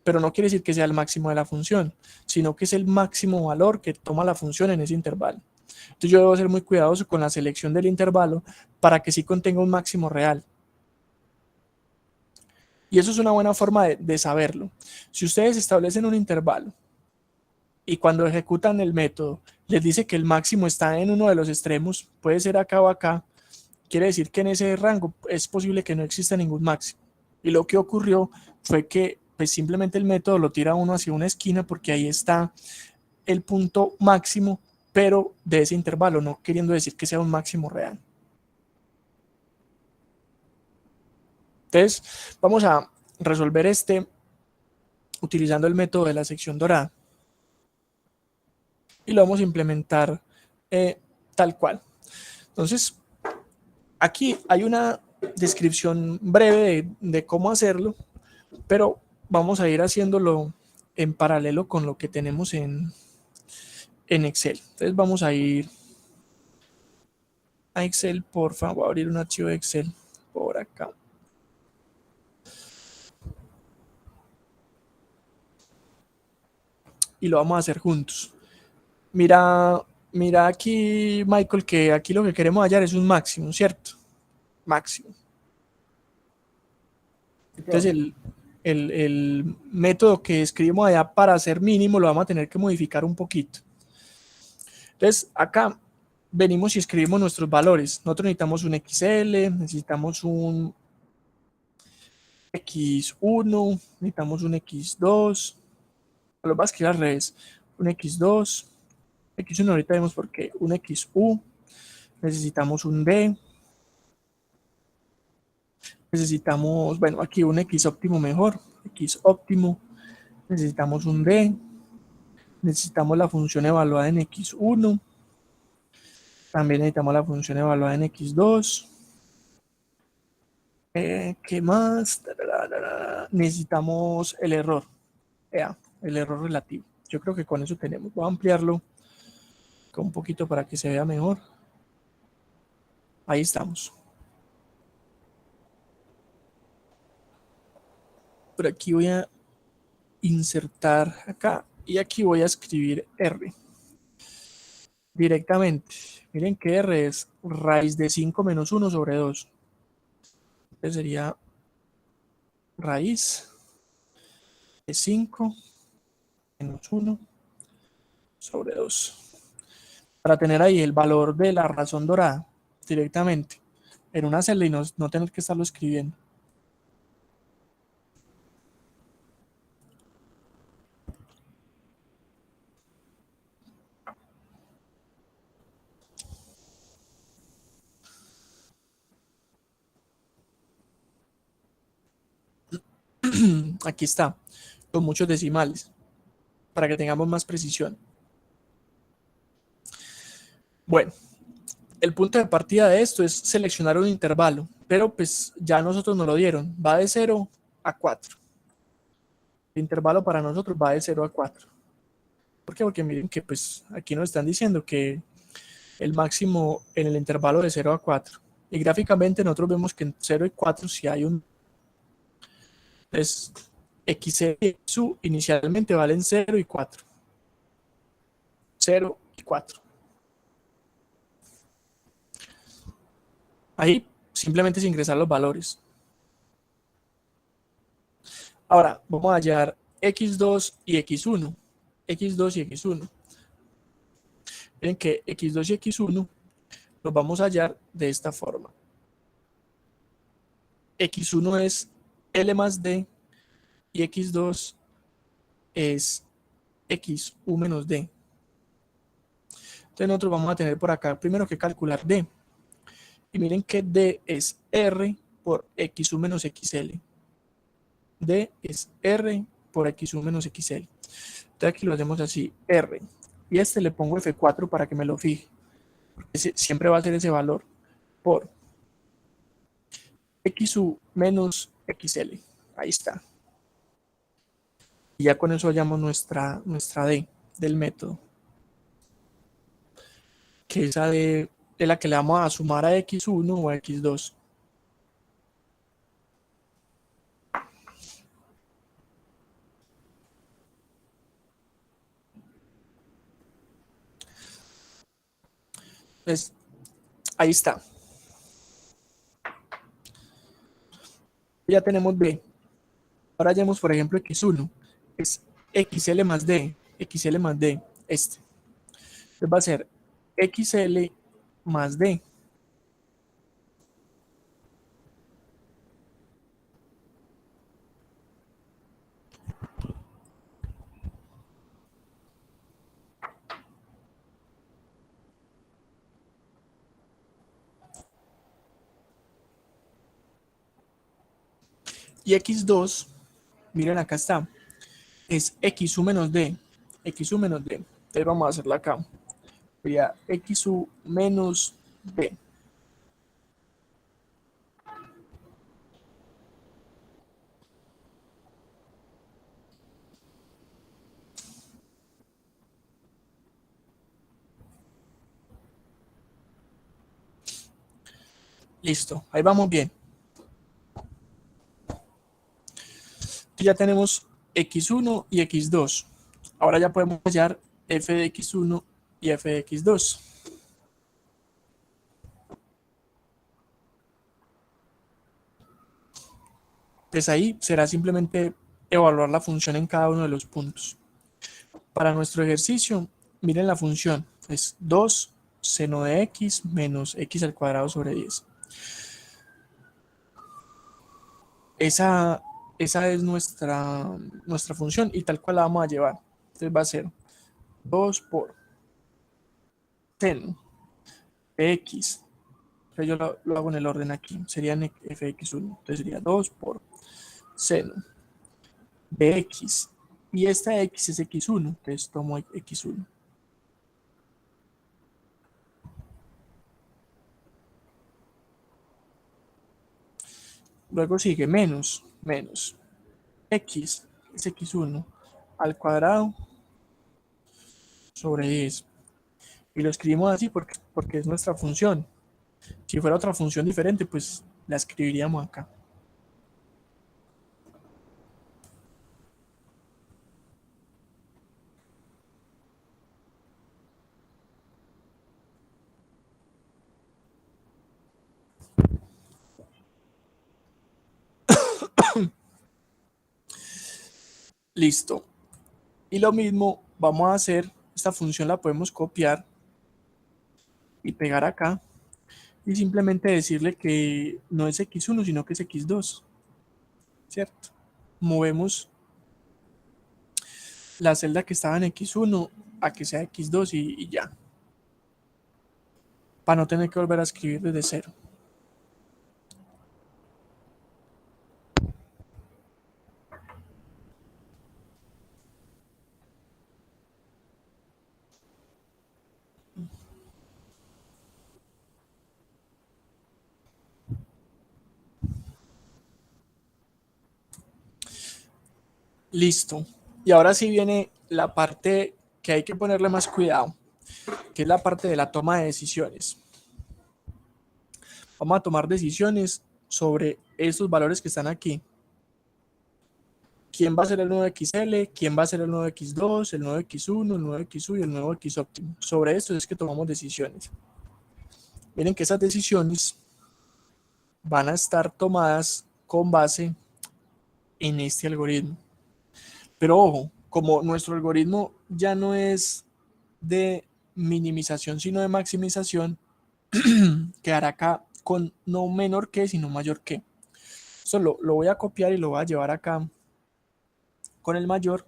pero no quiere decir que sea el máximo de la función, sino que es el máximo valor que toma la función en ese intervalo. Entonces yo debo ser muy cuidadoso con la selección del intervalo para que sí contenga un máximo real. Y eso es una buena forma de saberlo. Si ustedes establecen un intervalo y cuando ejecutan el método les dice que el máximo está en uno de los extremos, puede ser acá o acá, quiere decir que en ese rango es posible que no exista ningún máximo. Y lo que ocurrió fue que pues simplemente el método lo tira uno hacia una esquina porque ahí está el punto máximo, pero de ese intervalo, no queriendo decir que sea un máximo real. Entonces, vamos a resolver utilizando el método de la sección dorada. Y lo vamos a implementar tal cual. Entonces, aquí hay una descripción breve de cómo hacerlo, pero vamos a ir haciéndolo en paralelo con lo que tenemos en Excel. Entonces vamos a ir a Excel, por favor, voy a abrir un archivo de Excel por acá. Y lo vamos a hacer juntos. Mira aquí, Michael, que aquí lo que queremos hallar es un máximo, ¿cierto? Máximo. Entonces el método que escribimos allá para hacer mínimo lo vamos a tener que modificar un poquito. Entonces acá venimos y escribimos nuestros valores. Nosotros necesitamos un XL, necesitamos un X1, necesitamos un X2. Lo voy a escribir al revés. Un X2, X1 ahorita vemos por qué. Un XU, necesitamos un D. Necesitamos, bueno, aquí un X óptimo mejor. X óptimo. Necesitamos un D. Necesitamos la función evaluada en X1. También necesitamos la función evaluada en X2. ¿Qué más? Necesitamos el error. El error relativo. Yo creo que con eso tenemos. Voy a ampliarlo un poquito para que se vea mejor. Ahí estamos. Por aquí voy a insertar acá y aquí voy a escribir R. Directamente. Miren que R es raíz de 5 menos 1 sobre 2. Entonces sería raíz de 5 menos 1 sobre 2. Para tener ahí el valor de la razón dorada directamente en una celda y no tener que estarlo escribiendo. Aquí está, con muchos decimales, para que tengamos más precisión. Bueno, el punto de partida de esto es seleccionar un intervalo, pero pues ya nosotros nos lo dieron, va de 0 a 4. El intervalo para nosotros va de 0 a 4. ¿Por qué? Porque miren que pues aquí nos están diciendo que el máximo en el intervalo de 0 a 4. Y gráficamente nosotros vemos que en 0 y 4 si hay un... Es x y su inicialmente valen 0 y 4. 0 y 4. Ahí simplemente es ingresar los valores. Ahora vamos a hallar x2 y x1. x2 y x1. Miren que x2 y x1 los vamos a hallar de esta forma. x1 es L más D y x2 es XU menos D. Entonces nosotros vamos a tener por acá primero que calcular D. Y miren que D es R por XU menos XL. D es R por XU menos XL. Entonces aquí lo hacemos así, R. Y este le pongo F4 para que me lo fije. Siempre va a ser ese valor por XU menos XL. Ahí está. Y ya con eso hallamos nuestra D del método. Que esa D es la que le vamos a sumar a X1 o a X2. Entonces, ahí está. Ya tenemos B. Ahora hallamos, por ejemplo, X1. Es XL más D. XL más D. Este. Entonces va a ser XL más D. Y X2, miren acá está, es XU menos D. XU menos D. Entonces vamos a hacerla acá. Sería XU menos D. Listo, ahí vamos bien. Ya tenemos X1 y X2. Ahora ya podemos hallar f de X1 y f de X2. Pues ahí será simplemente evaluar la función en cada uno de los puntos. Para nuestro ejercicio, miren la función. Es 2 seno de x menos x al cuadrado sobre 10. Esa es nuestra función y tal cual la vamos a llevar. Entonces va a ser 2 por seno de x. Entonces yo lo hago en el orden aquí. Sería fx1. Entonces sería 2 por seno de x. Y esta x es x1. Entonces tomo x1. Luego sigue menos x es x1 al cuadrado sobre 10. Y lo escribimos así porque es nuestra función. Si fuera otra función diferente, pues la escribiríamos acá. Listo. Y lo mismo vamos a hacer. Esta función la podemos copiar y pegar acá. Y simplemente decirle que no es x1, sino que es x2. ¿Cierto? Movemos la celda que estaba en x1 a que sea x2 y ya. Para no tener que volver a escribir desde cero. Listo. Y ahora sí viene la parte que hay que ponerle más cuidado, que es la parte de la toma de decisiones. Vamos a tomar decisiones sobre estos valores que están aquí. ¿Quién va a ser el nuevo XL? ¿Quién va a ser el nuevo X2, el nuevo X1, el nuevo XU y el nuevo X óptimo? Sobre esto es que tomamos decisiones. Miren que esas decisiones van a estar tomadas con base en este algoritmo. Pero ojo, como nuestro algoritmo ya no es de minimización, sino de maximización, quedará acá con no menor que, sino mayor que. Solo lo voy a copiar y lo voy a llevar acá con el mayor.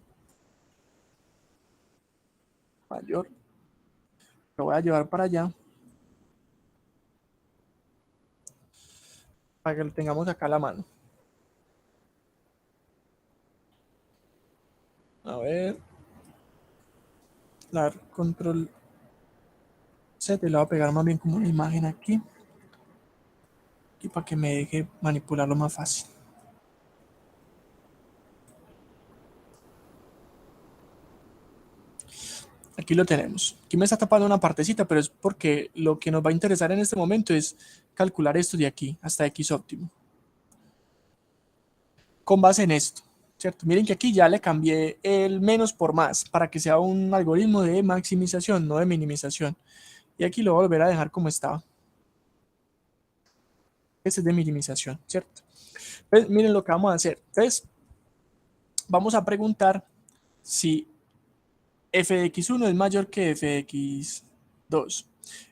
Mayor. Lo voy a llevar para allá. Para que lo tengamos acá a la mano. A ver. Dar control Z y le voy a pegar más bien como una imagen aquí. Y para que me deje manipularlo más fácil. Aquí lo tenemos. Aquí me está tapando una partecita, pero es porque lo que nos va a interesar en este momento es calcular esto de aquí hasta X óptimo. Con base en esto, ¿cierto? Miren que aquí ya le cambié el menos por más para que sea un algoritmo de maximización, no de minimización. Y aquí lo voy a volver a dejar como estaba. Este es de minimización, ¿cierto? Entonces, miren lo que vamos a hacer. Entonces, vamos a preguntar si f de x1 es mayor que f de x2.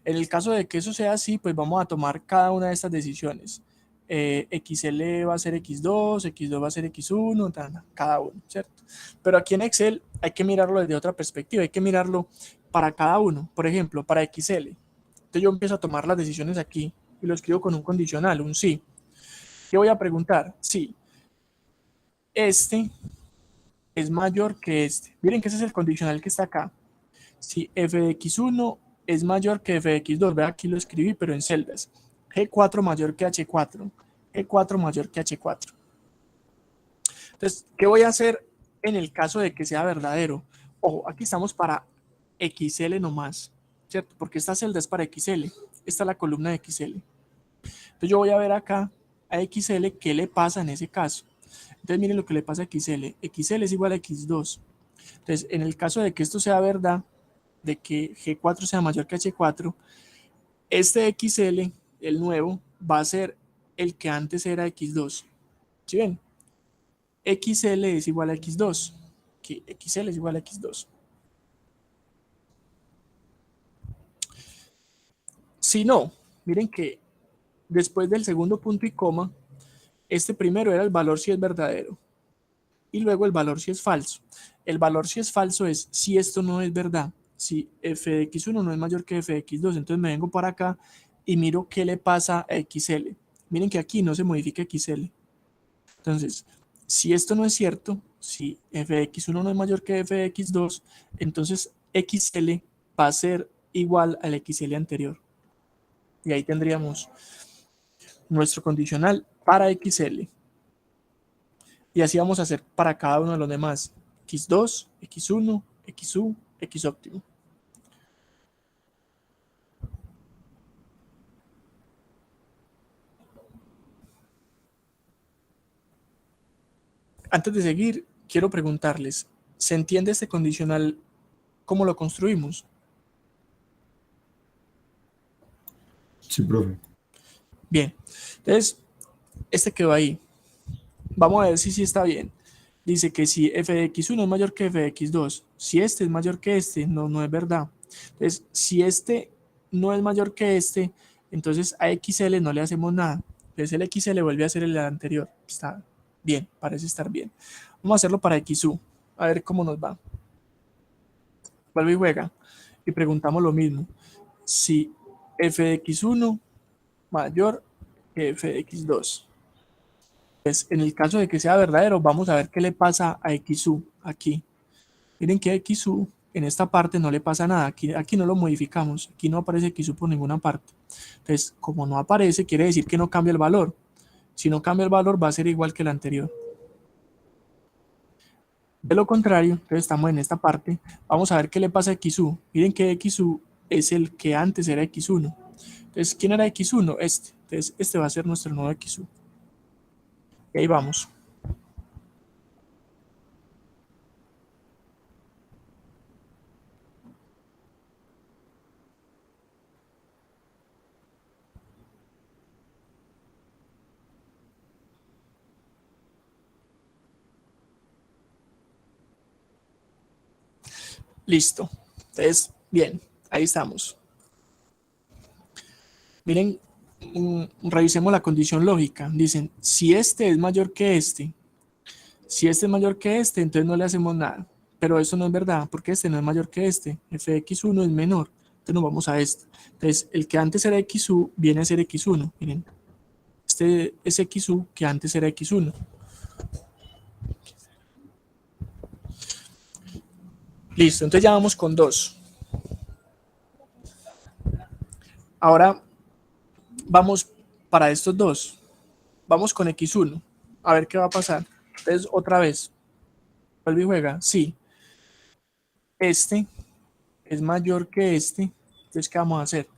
En el caso de que eso sea así, pues vamos a tomar cada una de estas decisiones. XL va a ser X2, X2 va a ser X1, cada uno, ¿cierto? Pero aquí en Excel hay que mirarlo desde otra perspectiva, hay que mirarlo para cada uno. Por ejemplo, para XL. Entonces yo empiezo a tomar las decisiones aquí y lo escribo con un condicional, un sí. ¿Qué voy a preguntar? Si este es mayor que este. Miren que ese es el condicional que está acá. Si f de x1 es mayor que f de x2, vea aquí lo escribí, pero en celdas. G4 mayor que H4, G4 mayor que H4. Entonces, ¿qué voy a hacer en el caso de que sea verdadero? Ojo, aquí estamos para XL nomás, ¿cierto? Porque esta celda es para XL, esta es la columna de XL. Entonces yo voy a ver acá a XL qué le pasa en ese caso. Entonces miren lo que le pasa a XL. XL es igual a X2. Entonces, en el caso de que esto sea verdad, de que G4 sea mayor que H4, este XL, el nuevo, va a ser el que antes era X2. ¿Sí ven? XL es igual a X2. Que XL es igual a X2. Si no, miren que después del segundo punto y coma, este primero era el valor si es verdadero. Y luego el valor si es falso. El valor si es falso es si esto no es verdad. Si f de x1 no es mayor que f de x2, entonces me vengo para acá y miro qué le pasa a xl. Miren que aquí no se modifica xl. Entonces, si esto no es cierto, si f de x1 no es mayor que f de x2, entonces xl va a ser igual al xl anterior. Y ahí tendríamos nuestro condicional para xl. Y así vamos a hacer para cada uno de los demás. X2, X1, XU, X óptimo. Antes de seguir, quiero preguntarles, ¿se entiende este condicional cómo lo construimos? Sí, profe. Bien, entonces, este quedó ahí. Vamos a ver si sí está bien. Dice que si f de x1 es mayor que f de x2, si este es mayor que este, no es verdad. Entonces, si este no es mayor que este, entonces a xl no le hacemos nada. Entonces el xl vuelve a ser el anterior. Está bien, parece estar bien. Vamos a hacerlo para xu, a ver cómo nos va. Vuelve y juega. Y preguntamos lo mismo. Si f de x1 mayor que f de x2. Pues en el caso de que sea verdadero, vamos a ver qué le pasa a XU aquí. Miren que a XU en esta parte no le pasa nada. Aquí no lo modificamos. Aquí no aparece XU por ninguna parte. Entonces, como no aparece, quiere decir que no cambia el valor. Si no cambia el valor, va a ser igual que el anterior. De lo contrario, entonces estamos en esta parte, vamos a ver qué le pasa a XU. Miren que XU es el que antes era X1. Entonces, ¿quién era X1? Este. Entonces, este va a ser nuestro nuevo XU. Y ahí vamos. Listo. Entonces, bien, ahí estamos. Miren, revisemos la condición lógica. Dicen, si este es mayor que este, si este es mayor que este, entonces no le hacemos nada. Pero eso no es verdad, porque este no es mayor que este. Fx1 es menor. Entonces nos vamos a este. Entonces, el que antes era XU viene a ser X1. Miren, este es XU que antes era X1. Listo, entonces ya vamos con 2. Ahora vamos para estos dos. Vamos con X1. A ver qué va a pasar. Entonces, otra vez. Vuelve y juega. Sí. Este es mayor que este. Entonces, ¿qué vamos a hacer?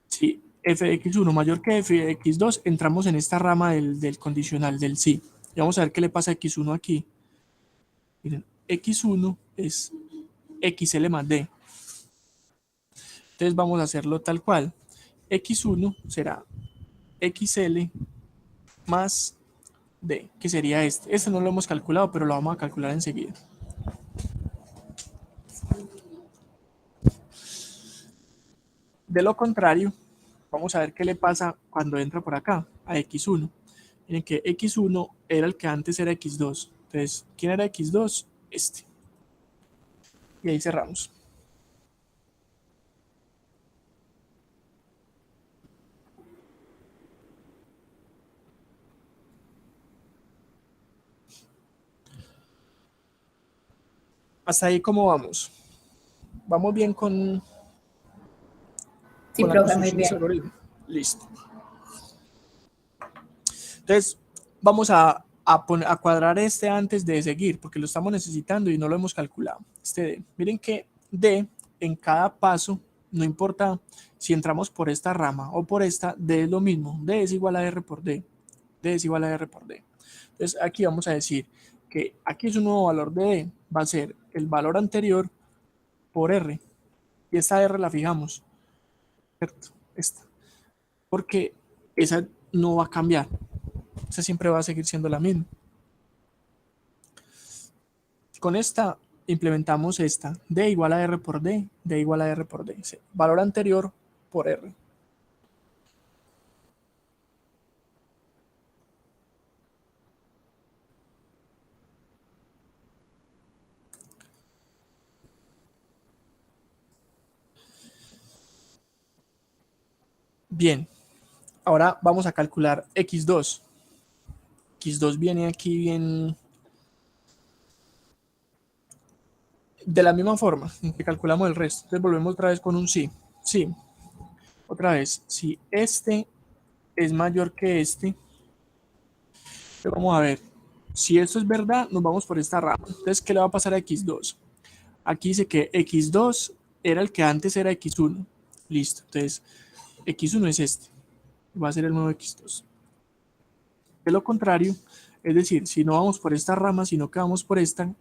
Si fx1 mayor que fx2, entramos en esta rama del condicional, del sí. Y vamos a ver qué le pasa a x1 aquí. Miren, x1 es xl más d. Entonces vamos a hacerlo tal cual. X1 será XL más D, que sería este. Este no lo hemos calculado, pero lo vamos a calcular enseguida. De lo contrario, vamos a ver qué le pasa cuando entra por acá, a X1. Miren que X1 era el que antes era X2. Entonces, ¿quién era X2? Este. Y ahí cerramos. Hasta ahí, ¿cómo vamos? Vamos bien con Sí, la profe, muy construcción de ese bien. algoritmo. Listo. Entonces, vamos a cuadrar este antes de seguir, porque lo estamos necesitando y no lo hemos calculado. Este D. Miren que D en cada paso, no importa si entramos por esta rama o por esta, D es lo mismo. D es igual a R por D. D es igual a R por D. Entonces, aquí vamos a decir que aquí es un nuevo valor de D. Va a ser el valor anterior por R. Y esta R la fijamos. ¿Cierto? Esta. Porque esa no va a cambiar. Esa siempre va a seguir siendo la misma. Con esta implementamos esta, D igual a R por D, D igual a R por D. Sí. Valor anterior por R. Bien, ahora vamos a calcular X2. X2 viene aquí bien de la misma forma en que calculamos el resto. Entonces volvemos otra vez con un sí. Sí, otra vez, si este es mayor que este, vamos a ver. Si esto es verdad, nos vamos por esta rama. Entonces, ¿qué le va a pasar a X2? Aquí dice que X2 era el que antes era X1. Listo. Entonces, X1 es este. Va a ser el nuevo X2. De lo contrario, es decir, si no vamos por esta rama, sino que vamos por esta,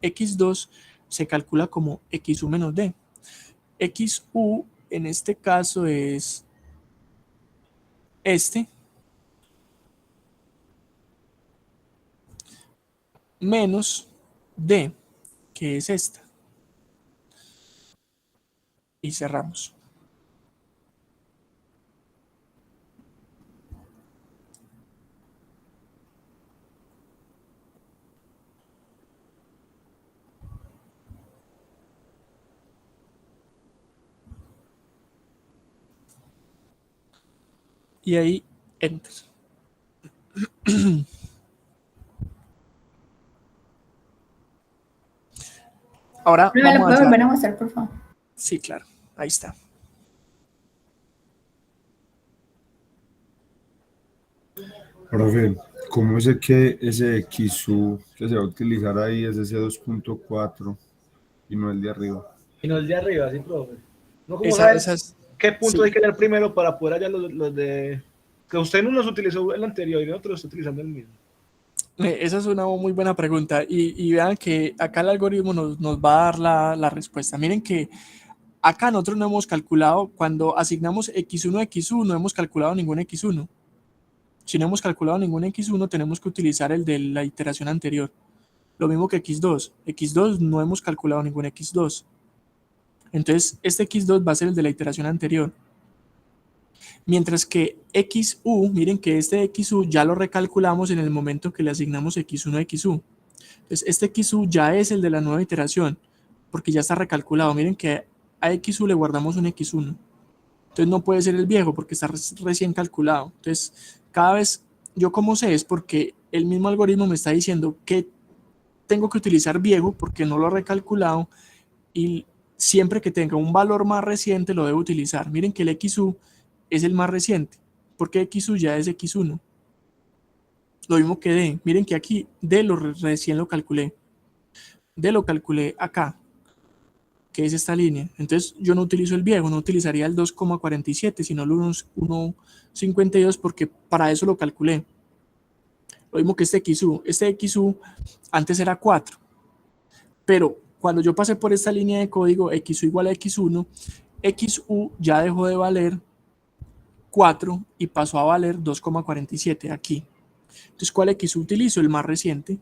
X2 se calcula como XU menos D. XU en este caso es este menos D, que es esta. Y cerramos. Y ahí, enter. Ahora ¿Me lo vamos a puede hacer. volver a mostrar, por favor? Sí, claro. Ahí está. Profe, ¿Cómo es que ese XU que se va a utilizar ahí es ese 2.4 y no el de arriba? Y no el de arriba, sí, profe. No, como Esa, saber esas, qué puntos hay sí, que leer primero para poder hallar los de... Que usted no los utilizó el anterior y nosotros está utilizando el mismo. esa es una muy buena pregunta. Y vean que acá el algoritmo nos va a dar la respuesta. Miren que acá nosotros no hemos calculado, cuando asignamos x1 a x1, no hemos calculado ningún x1. Si no hemos calculado ningún x1, tenemos que utilizar el de la iteración anterior. Lo mismo que x2. x2 no hemos calculado ningún x2. Entonces, este x2 va a ser el de la iteración anterior. Mientras que XU, miren que este XU ya lo recalculamos en el momento que le asignamos X1 a XU. Entonces, este XU ya es el de la nueva iteración, porque ya está recalculado. Miren que a XU le guardamos un X1. Entonces, no puede ser el viejo porque está recién calculado. Entonces, cada vez yo como sé es porque el mismo algoritmo me está diciendo que tengo que utilizar viejo porque no lo he recalculado y siempre que tenga un valor más reciente lo debo utilizar. Miren que el XU es el más reciente, porque XU ya es X1. Lo mismo que D. Miren que aquí D recién lo calculé. D lo calculé acá, que es esta línea. Entonces yo no utilizo el viejo, no utilizaría el 2,47, sino el 1,52 porque para eso lo calculé. Lo mismo que este XU. Este XU antes era 4, pero cuando yo pasé por esta línea de código XU igual a X1, XU ya dejó de valer 4 y pasó a valer 2,47 aquí. Entonces, ¿cuál XU utilizo? El más reciente.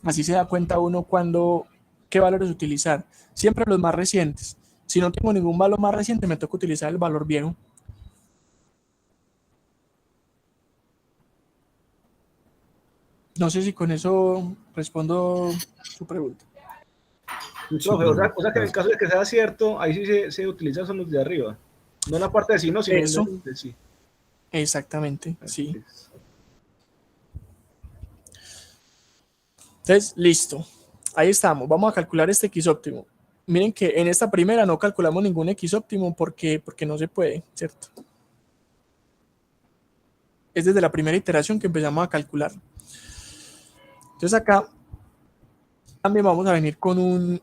Así se da cuenta uno qué valores utilizar. Siempre los más recientes. Si no tengo ningún valor más reciente, me toca utilizar el valor viejo. No sé si con eso respondo su pregunta. Sí, Profe, profe. o sea que en el caso de que sea cierto, ahí sí se utilizan son los de arriba. No en la parte de sí, no, sino en Eso, el de sí. exactamente, sí. Entonces, listo. Ahí estamos. Vamos a calcular este X óptimo. Miren que en esta primera no calculamos ningún X óptimo porque no se puede, ¿cierto? Es desde la primera iteración que empezamos a calcular. Entonces acá también vamos a venir con un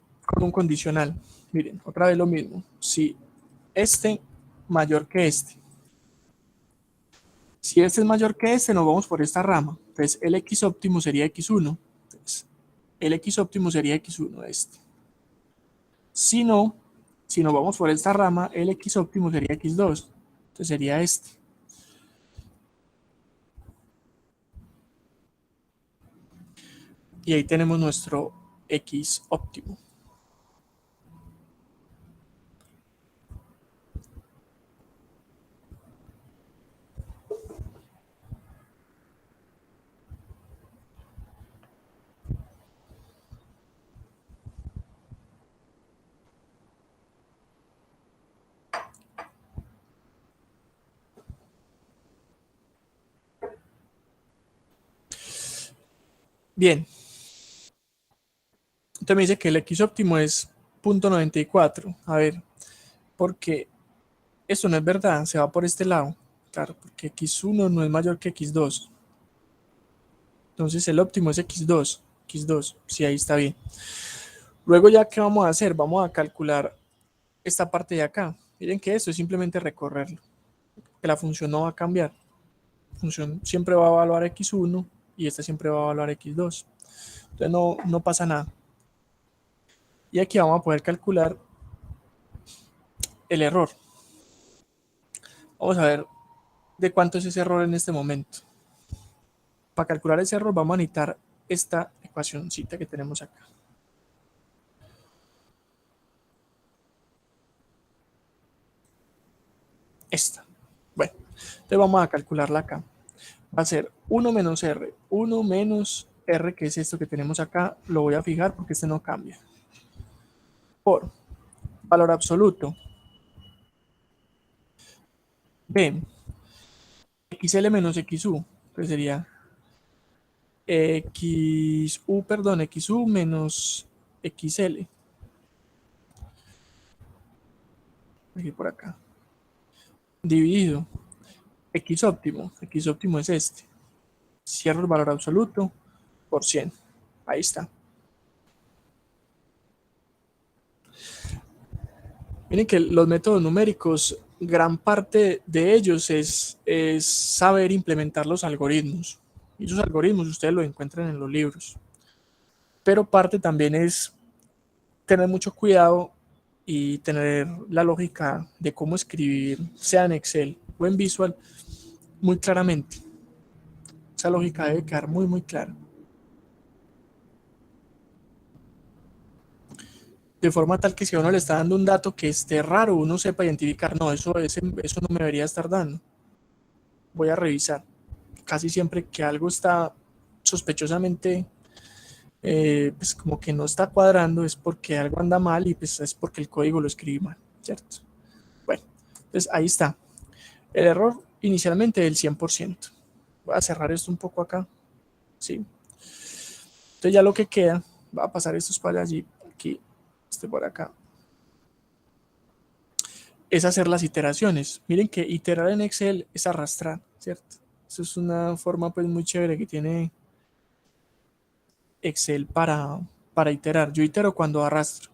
condicional. Miren, otra vez lo mismo. Si este mayor que este. Si este es mayor que este, nos vamos por esta rama. Entonces el X óptimo sería X1. Entonces, el X óptimo sería X1 este. Si no, si nos vamos por esta rama, el X óptimo sería X2. Entonces sería este. Y ahí tenemos nuestro X óptimo. Bien. Entonces me dice que el X óptimo es 0.94. A ver, porque eso no es verdad, se va por este lado. Claro, porque X1 no es mayor que X2. Entonces el óptimo es X2. X2, sí, ahí está bien. Luego ya, ¿qué vamos a hacer? Vamos a calcular esta parte de acá. Miren que esto es simplemente recorrerlo. Que la función no va a cambiar. La función siempre va a evaluar X1 y esta siempre va a evaluar X2. Entonces no pasa nada. Y aquí vamos a poder calcular el error. Vamos a ver de cuánto es ese error en este momento. Para calcular ese error vamos a necesitar esta ecuacióncita que tenemos acá. Esta. Bueno, entonces vamos a calcularla acá. Va a ser 1 menos R. 1 menos R, que es esto que tenemos acá. Lo voy a fijar porque este no cambia. Por valor absoluto. B. XL menos XU. Entonces sería XU menos XL. Aquí por acá. Dividido X óptimo es este. Cierro el valor absoluto por 100. Ahí está. Miren que los métodos numéricos, gran parte de ellos es saber implementar los algoritmos. Y esos algoritmos ustedes los encuentran en los libros. Pero parte también es tener mucho cuidado y tener la lógica de cómo escribir, sea en Excel o en Visual, muy claramente. Esa lógica debe quedar muy, muy clara. De forma tal que si a uno le está dando un dato que esté raro, uno sepa identificar, no, eso no me debería estar dando. Voy a revisar. Casi siempre que algo está sospechosamente, pues como que no está cuadrando, es porque algo anda mal y pues es porque el código lo escribí mal, ¿cierto? Bueno, entonces ahí está. El error inicialmente del 100%. Voy a cerrar esto un poco acá. ¿Sí? Entonces ya lo que queda, va a pasar estos para allí, aquí, este por acá, es hacer las iteraciones. Miren que iterar en Excel es arrastrar, ¿cierto? Eso es una forma pues muy chévere que tiene Excel para iterar. Yo itero cuando arrastro.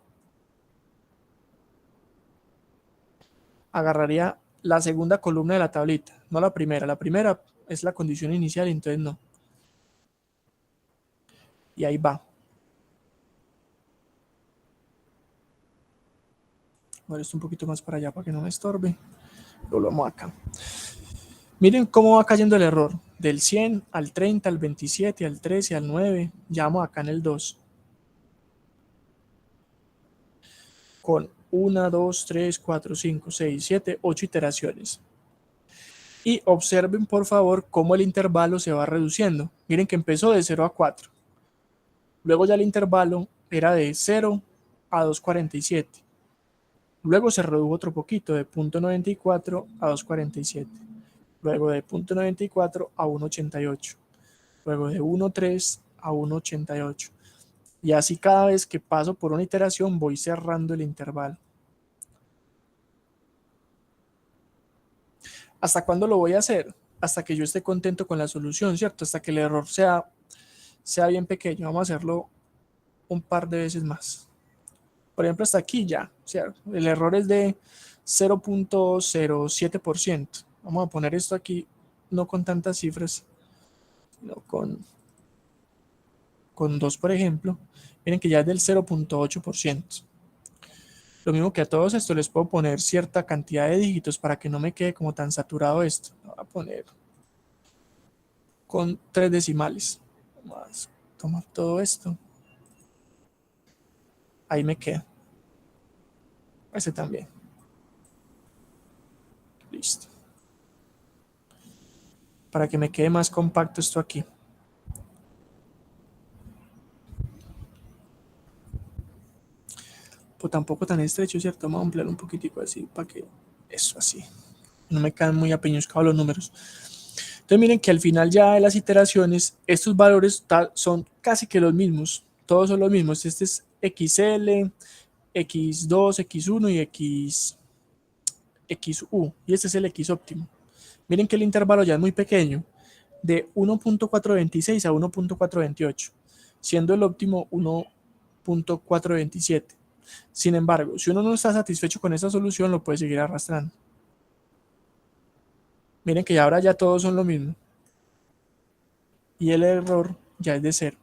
Agarraría la segunda columna de la tablita, no la primera. La primera es la condición inicial, entonces no. Y ahí va. Voy esto un poquito más para allá para que no me estorbe. Lo vamos acá. Miren cómo va cayendo el error. Del 100 al 30, al 27, al 13, al 9. Ya vamos acá en el 2. Con 1, 2, 3, 4, 5, 6, 7, 8 iteraciones. Y observen por favor cómo el intervalo se va reduciendo. Miren que empezó de 0 a 4. Luego ya el intervalo era de 0 a 2,47. Luego se redujo otro poquito de 0,94 a 2,47. Luego de 0,94 a 1,88. Luego de 1,3 a 1,88. Y así cada vez que paso por una iteración voy cerrando el intervalo. ¿Hasta cuándo lo voy a hacer? Hasta que yo esté contento con la solución, ¿cierto? Hasta que el error sea bien pequeño. Vamos a hacerlo un par de veces más. Por ejemplo, hasta aquí ya. O sea, el error es de 0,07%. Vamos a poner esto aquí, no con tantas cifras, sino con 2, por ejemplo. Miren que ya es del 0,8%. Lo mismo que a todos estos les puedo poner cierta cantidad de dígitos para que no me quede como tan saturado esto. Lo voy a poner con 3 decimales. Vamos a tomar todo esto. Ahí me queda. Ese también. Listo. Para que me quede más compacto esto aquí. Pues tampoco tan estrecho, ¿cierto? Vamos a ampliar un poquitico así para que eso así. No me quedan muy apeñuscados los números. Entonces miren que al final ya de las iteraciones, estos valores son casi que los mismos. Todos son los mismos. Este es XL, X2, X1 y XU. Y este es el X óptimo. Miren que el intervalo ya es muy pequeño. De 1.426 a 1.428. Siendo el óptimo 1.427. Sin embargo, si uno no está satisfecho con esta solución, lo puede seguir arrastrando. Miren que ahora ya todos son lo mismo. Y el error ya es de 0.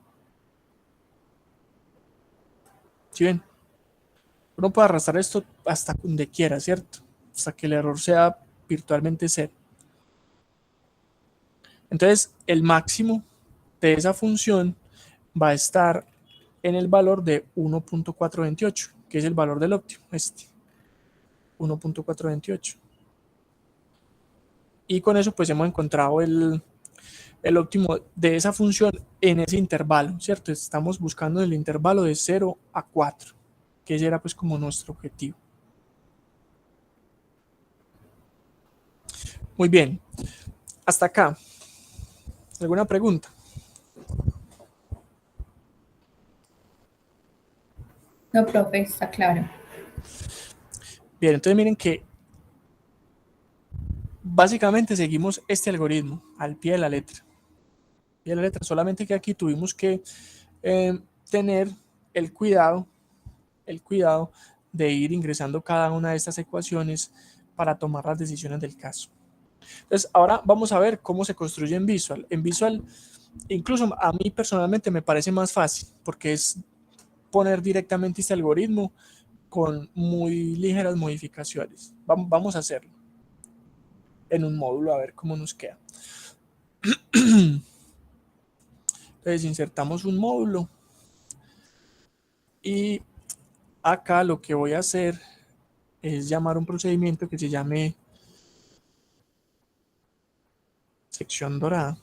¿Sí ven? Uno puede arrastrar esto hasta donde quiera, ¿cierto? Hasta que el error sea virtualmente 0. Entonces, el máximo de esa función va a estar en el valor de 1.428, que es el valor del óptimo, 1.428. Y con eso pues hemos encontrado el óptimo de esa función en ese intervalo, ¿cierto? Estamos buscando el intervalo de 0 a 4, que ese era pues como nuestro objetivo. Muy bien, hasta acá. ¿Alguna pregunta? No, profe, está claro. Bien, entonces miren que básicamente seguimos este algoritmo al pie de la letra. Pie de la letra, solamente que aquí tuvimos que tener el cuidado de ir ingresando cada una de estas ecuaciones para tomar las decisiones del caso. Entonces, ahora vamos a ver cómo se construye en Visual. En Visual, incluso a mí personalmente me parece más fácil, porque es poner directamente este algoritmo con muy ligeras modificaciones. Vamos a hacerlo en un módulo a ver cómo nos queda. Entonces, insertamos un módulo y acá lo que voy a hacer es llamar un procedimiento que se llame sección dorada.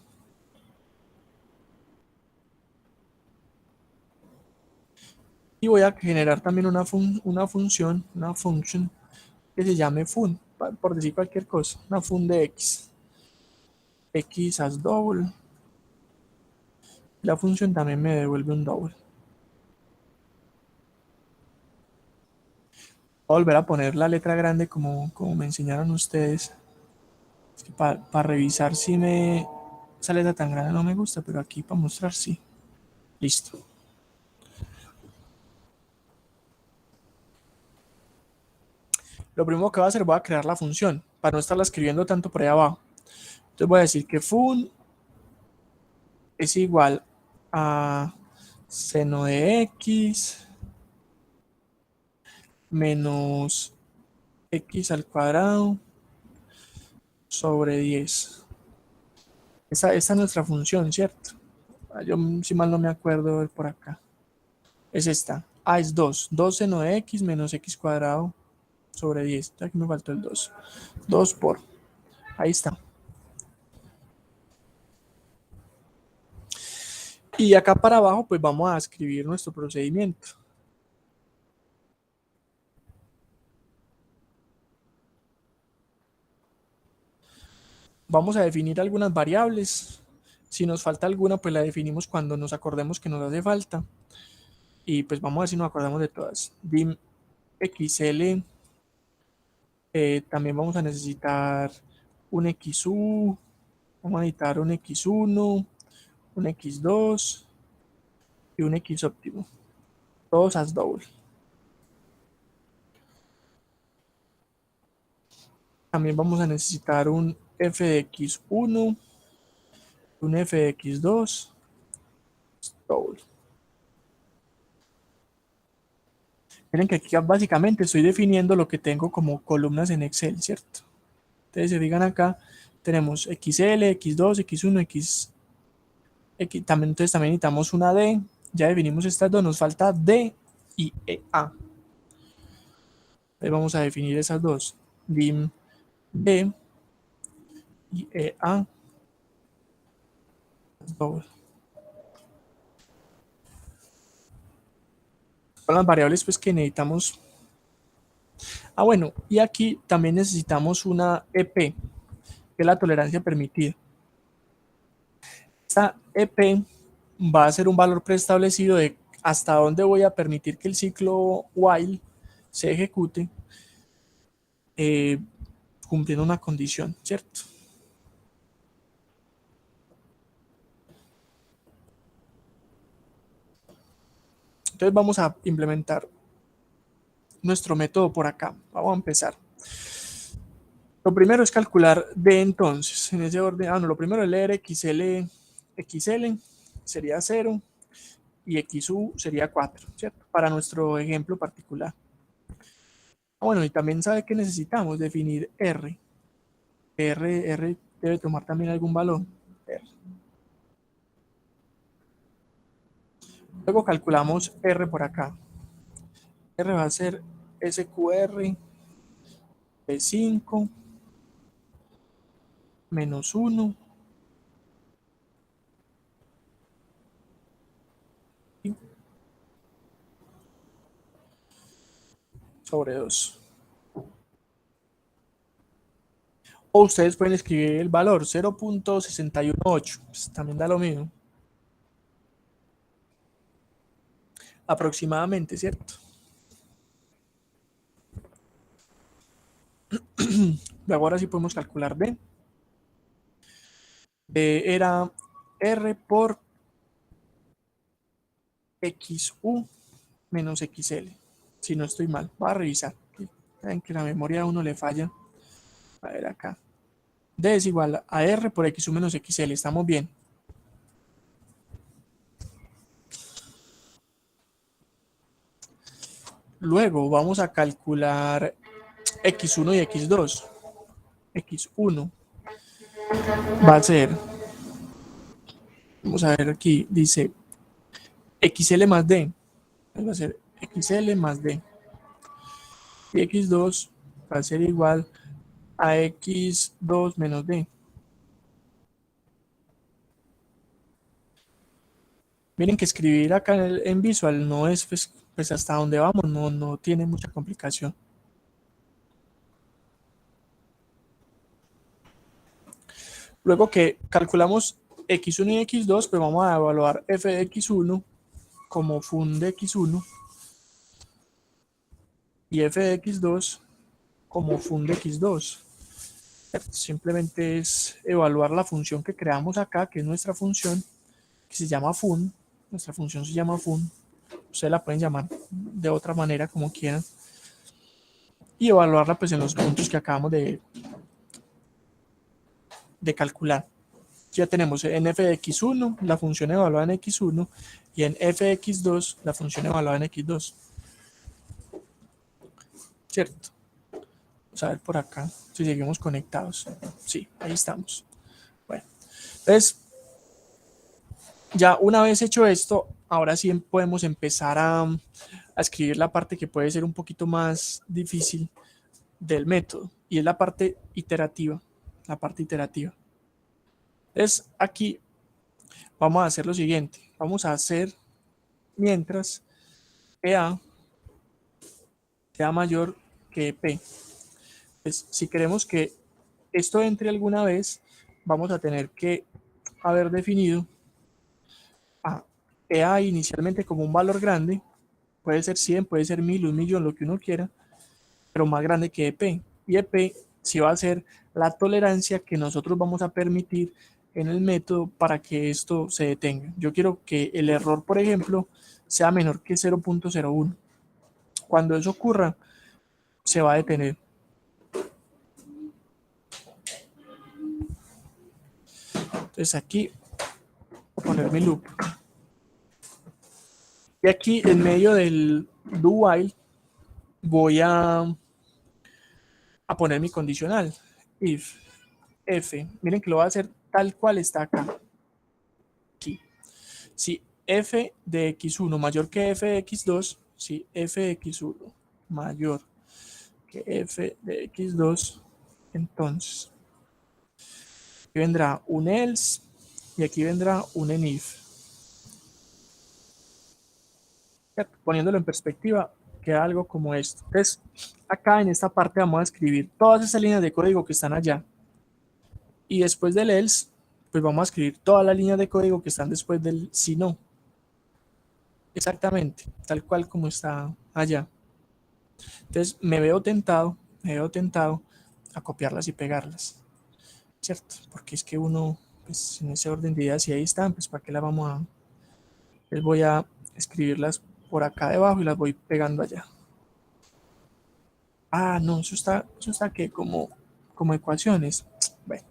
Y voy a generar también una función que se llame fun, por decir cualquier cosa, una fun de x as double. La función también me devuelve un double. Voy a volver a poner la letra grande como me enseñaron ustedes. Es que para revisar si esa letra tan grande no me gusta, pero aquí para mostrar sí. Listo. Lo primero que voy a hacer, voy a crear la función para no estarla escribiendo tanto por ahí abajo. Entonces voy a decir que fun es igual a seno de x menos x al cuadrado sobre 10. Esta es nuestra función, ¿cierto? Yo si mal no me acuerdo por acá. Es esta. A es 2. 2 seno de x menos x cuadrado sobre 10. Aquí me faltó el 2. 2 por. Ahí está. Y acá para abajo pues vamos a escribir nuestro procedimiento. Vamos a definir algunas variables. Si nos falta alguna, pues la definimos cuando nos acordemos que nos hace falta. Y pues vamos a ver si nos acordamos de todas. Dim xl. También vamos a necesitar un xu. Vamos a necesitar un x1, un x2 y un x óptimo. Todos as double. También vamos a necesitar un f de x1, un f de x2, double. Miren que aquí básicamente estoy definiendo lo que tengo como columnas en Excel, ¿cierto? Entonces se fijan acá, tenemos XL, X2, X1, entonces también necesitamos una D. Ya definimos estas dos, nos falta D y EA. Entonces vamos a definir esas dos. Dim D y EA. Son las variables pues que necesitamos. Bueno, y aquí también necesitamos una EP, que es la tolerancia permitida. Esta EP va a ser un valor preestablecido de hasta dónde voy a permitir que el ciclo while se ejecute cumpliendo una condición, ¿cierto? Entonces vamos a implementar nuestro método por acá. Vamos a empezar. Lo primero es calcular D entonces. En ese orden, no, lo primero es leer XL sería 0 y XU sería 4, ¿cierto? Para nuestro ejemplo particular. Bueno, y también sabe que necesitamos definir R. R debe tomar también algún valor. R. Luego calculamos R por acá. R va a ser SQR de 5 menos 1 sobre 2. O ustedes pueden escribir el valor 0.618. Pues también da lo mismo. Aproximadamente, ¿cierto? Luego ahora sí podemos calcular B. B era R por XU menos XL. Si no estoy mal, voy a revisar. Saben que la memoria a uno le falla. A ver acá. D es igual a R por XU menos XL. Estamos bien. Luego vamos a calcular X1 y X2. X1 va a ser, vamos a ver aquí, dice XL más D. Va a ser XL más D. Y X2 va a ser igual a X2 menos D. Miren que escribir acá en Visual no es, pues hasta donde vamos, no tiene mucha complicación. Luego que calculamos X1 y X2, pues vamos a evaluar f de X1 como fun de X1 y f de X2 como fun de X2. Simplemente es evaluar la función que creamos acá, que es nuestra función, que se llama fun. Nuestra función se llama fun. Ustedes la pueden llamar de otra manera, como quieran. Y evaluarla pues en los puntos que acabamos de calcular. Ya tenemos en f de x1 la función evaluada en x1 y en f de x2 la función evaluada en x2. ¿Cierto? Vamos a ver por acá si seguimos conectados. Sí, ahí estamos. Bueno, entonces, ya una vez hecho esto, ahora sí podemos empezar a escribir la parte que puede ser un poquito más difícil del método, y es la parte iterativa. La parte iterativa. Entonces, aquí vamos a hacer lo siguiente. Vamos a hacer mientras EA sea mayor que P. Pues, si queremos que esto entre alguna vez, vamos a tener que haber definido a EA inicialmente como un valor grande. Puede ser 100, puede ser 1000, 1.000.000, lo que uno quiera, pero más grande que EP. Y EP sí va a ser la tolerancia que nosotros vamos a permitir en el método para que esto se detenga. Yo quiero que el error, por ejemplo, sea menor que 0.01. Cuando eso ocurra, se va a detener. Entonces aquí voy a poner mi loop. Y aquí en medio del do while voy a poner mi condicional. If f, miren que lo voy a hacer tal cual está acá. Aquí. Si f de x1 mayor que f de x2, si f de x1 mayor que f de x2, entonces aquí vendrá un else y aquí vendrá un if. Poniéndolo en perspectiva, queda algo como esto. Entonces, acá en esta parte vamos a escribir todas esas líneas de código que están allá. Y después del else, pues vamos a escribir todas las líneas de código que están después del si no. Exactamente, tal cual como está allá. Entonces me veo tentado a copiarlas y pegarlas, ¿cierto? Porque es que uno, pues en ese orden de ideas, si ahí están, pues para qué las vamos a... Les voy a escribirlas por acá debajo y las voy pegando allá. Ah, no, eso está que como ecuaciones. Bueno,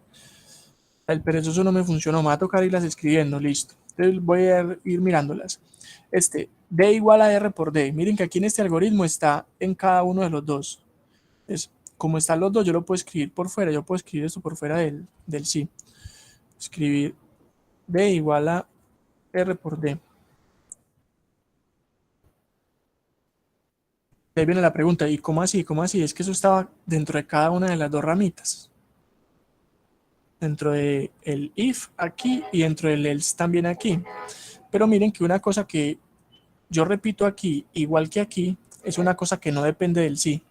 el perezoso no me funcionó, me va a tocar irlas escribiendo, listo. Entonces voy a ir mirándolas. D igual a R por D. Miren que aquí en este algoritmo está en cada uno de los dos. Entonces, como están los dos, yo lo puedo escribir por fuera. Yo puedo escribir esto por fuera del sí. Escribir D igual a R por D. Ahí viene la pregunta, ¿y cómo así? ¿Cómo así? Es que eso estaba dentro de cada una de las dos ramitas. Dentro del if aquí y dentro del else también aquí. Pero miren que una cosa que yo repito aquí, igual que aquí, es una cosa que no depende del sí.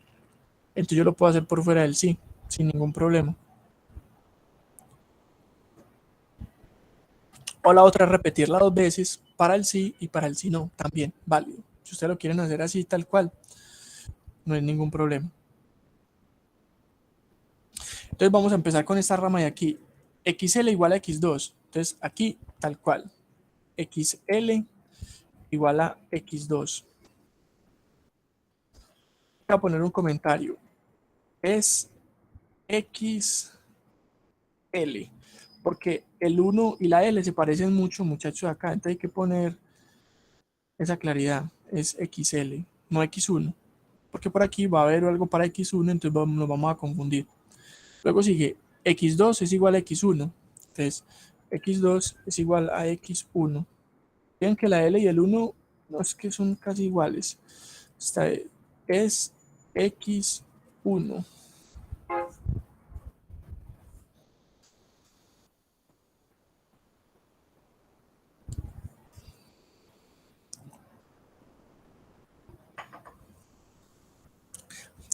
Entonces yo lo puedo hacer por fuera del sí, sin ningún problema. O la otra es repetirla 2 veces para el sí y para el sí no, también válido. Si ustedes lo quieren hacer así, tal cual, no hay ningún problema. Entonces vamos a empezar con esta rama de aquí. XL igual a X2. Entonces aquí tal cual. XL igual a X2. Voy a poner un comentario. Es XL. Porque el 1 y la L se parecen mucho, muchachos, acá. Entonces hay que poner esa claridad. Es XL, no X1. Porque por aquí va a haber algo para X1, entonces nos vamos a confundir. Luego sigue X2 es igual a X1. Entonces, X2 es igual a X1. Vean que la L y el 1 no es que son casi iguales. Esta es X1.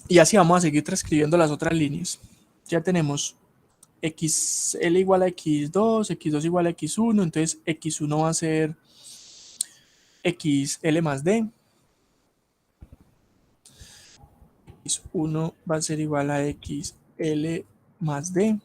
Y así vamos a seguir transcribiendo las otras líneas. Ya tenemos XL igual a X2, X2 igual a X1, entonces X1 va a ser XL más D. X1 va a ser igual a XL más D.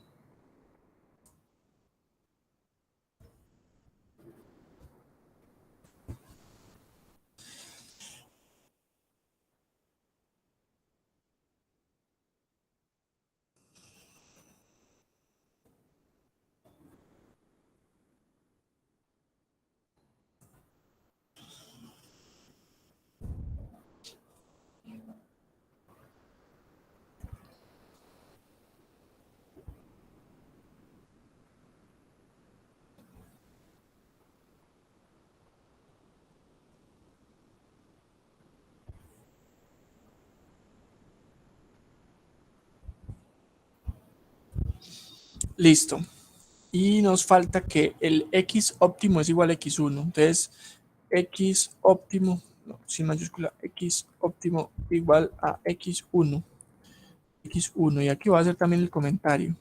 Listo. Y nos falta que el X óptimo es igual a X1. Entonces, X óptimo, no, sin mayúscula, X óptimo igual a X1. X1. Y aquí va a hacer también el comentario.